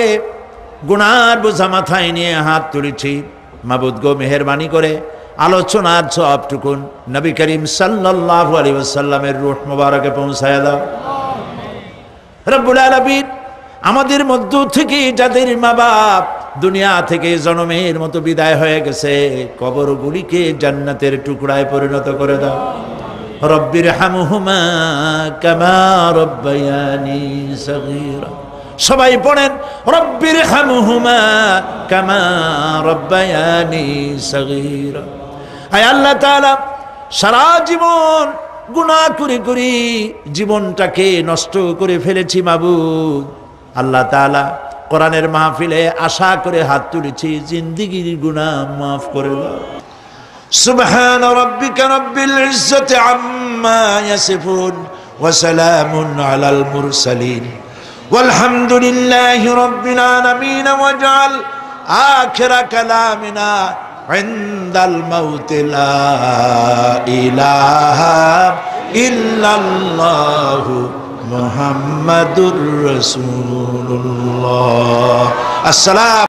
গুনার বোঝা মাথায় নিয়ে হাত তুলেছি। মাবুদ গো, মেহেরবানি করে আলোচনার সবটুকুন নবী করিম সাল্লাল্লাহু আলাইহি ওয়াসাল্লামের রূহ মুবারকে পৌঁছায় দাও। রব্বুল আলামিন, আমাদের মধ্য থেকে যাদের মা বাপ দুনিয়া থেকে জনমের মতো বিদায় হয়ে গেছে, কবরগুলিকে জান্নাতের টুকরায় পরিণত করে দাও। রব্বির হামহুমা কামা রব্বায়ানি সগীরা। সবাই পড়েন, রব্বির হামহুমা কামা রব্বায়ানি সগীরা। আয় আল্লাহ তাআলা, সারা জীবন গুনাহ করে জীবনটাকে নষ্ট করে ফেলেছি মাবুদ। আল্লাহ তাআলা, কোরআনের মাহফিলে আশা করে হাত তুলেছি, জিন্দেগীর গুনাহ মাফ করে দাও। সুবহান রাব্বিকা রাব্বিল ইজ্জাতি আম্মা ইয়াসিফুন ওয়া সালামুন আলাল মুরসালিন ওয়ালহামদুলিল্লাহি রাব্বিল আলামিন। ওয়াজআল আখিরা কালামিনা ইনদাল মাউত লা ইলাহা ইল্লাল্লাহু মুহাম্মাদুর রাসূলুল্লাহ। আসসালাম।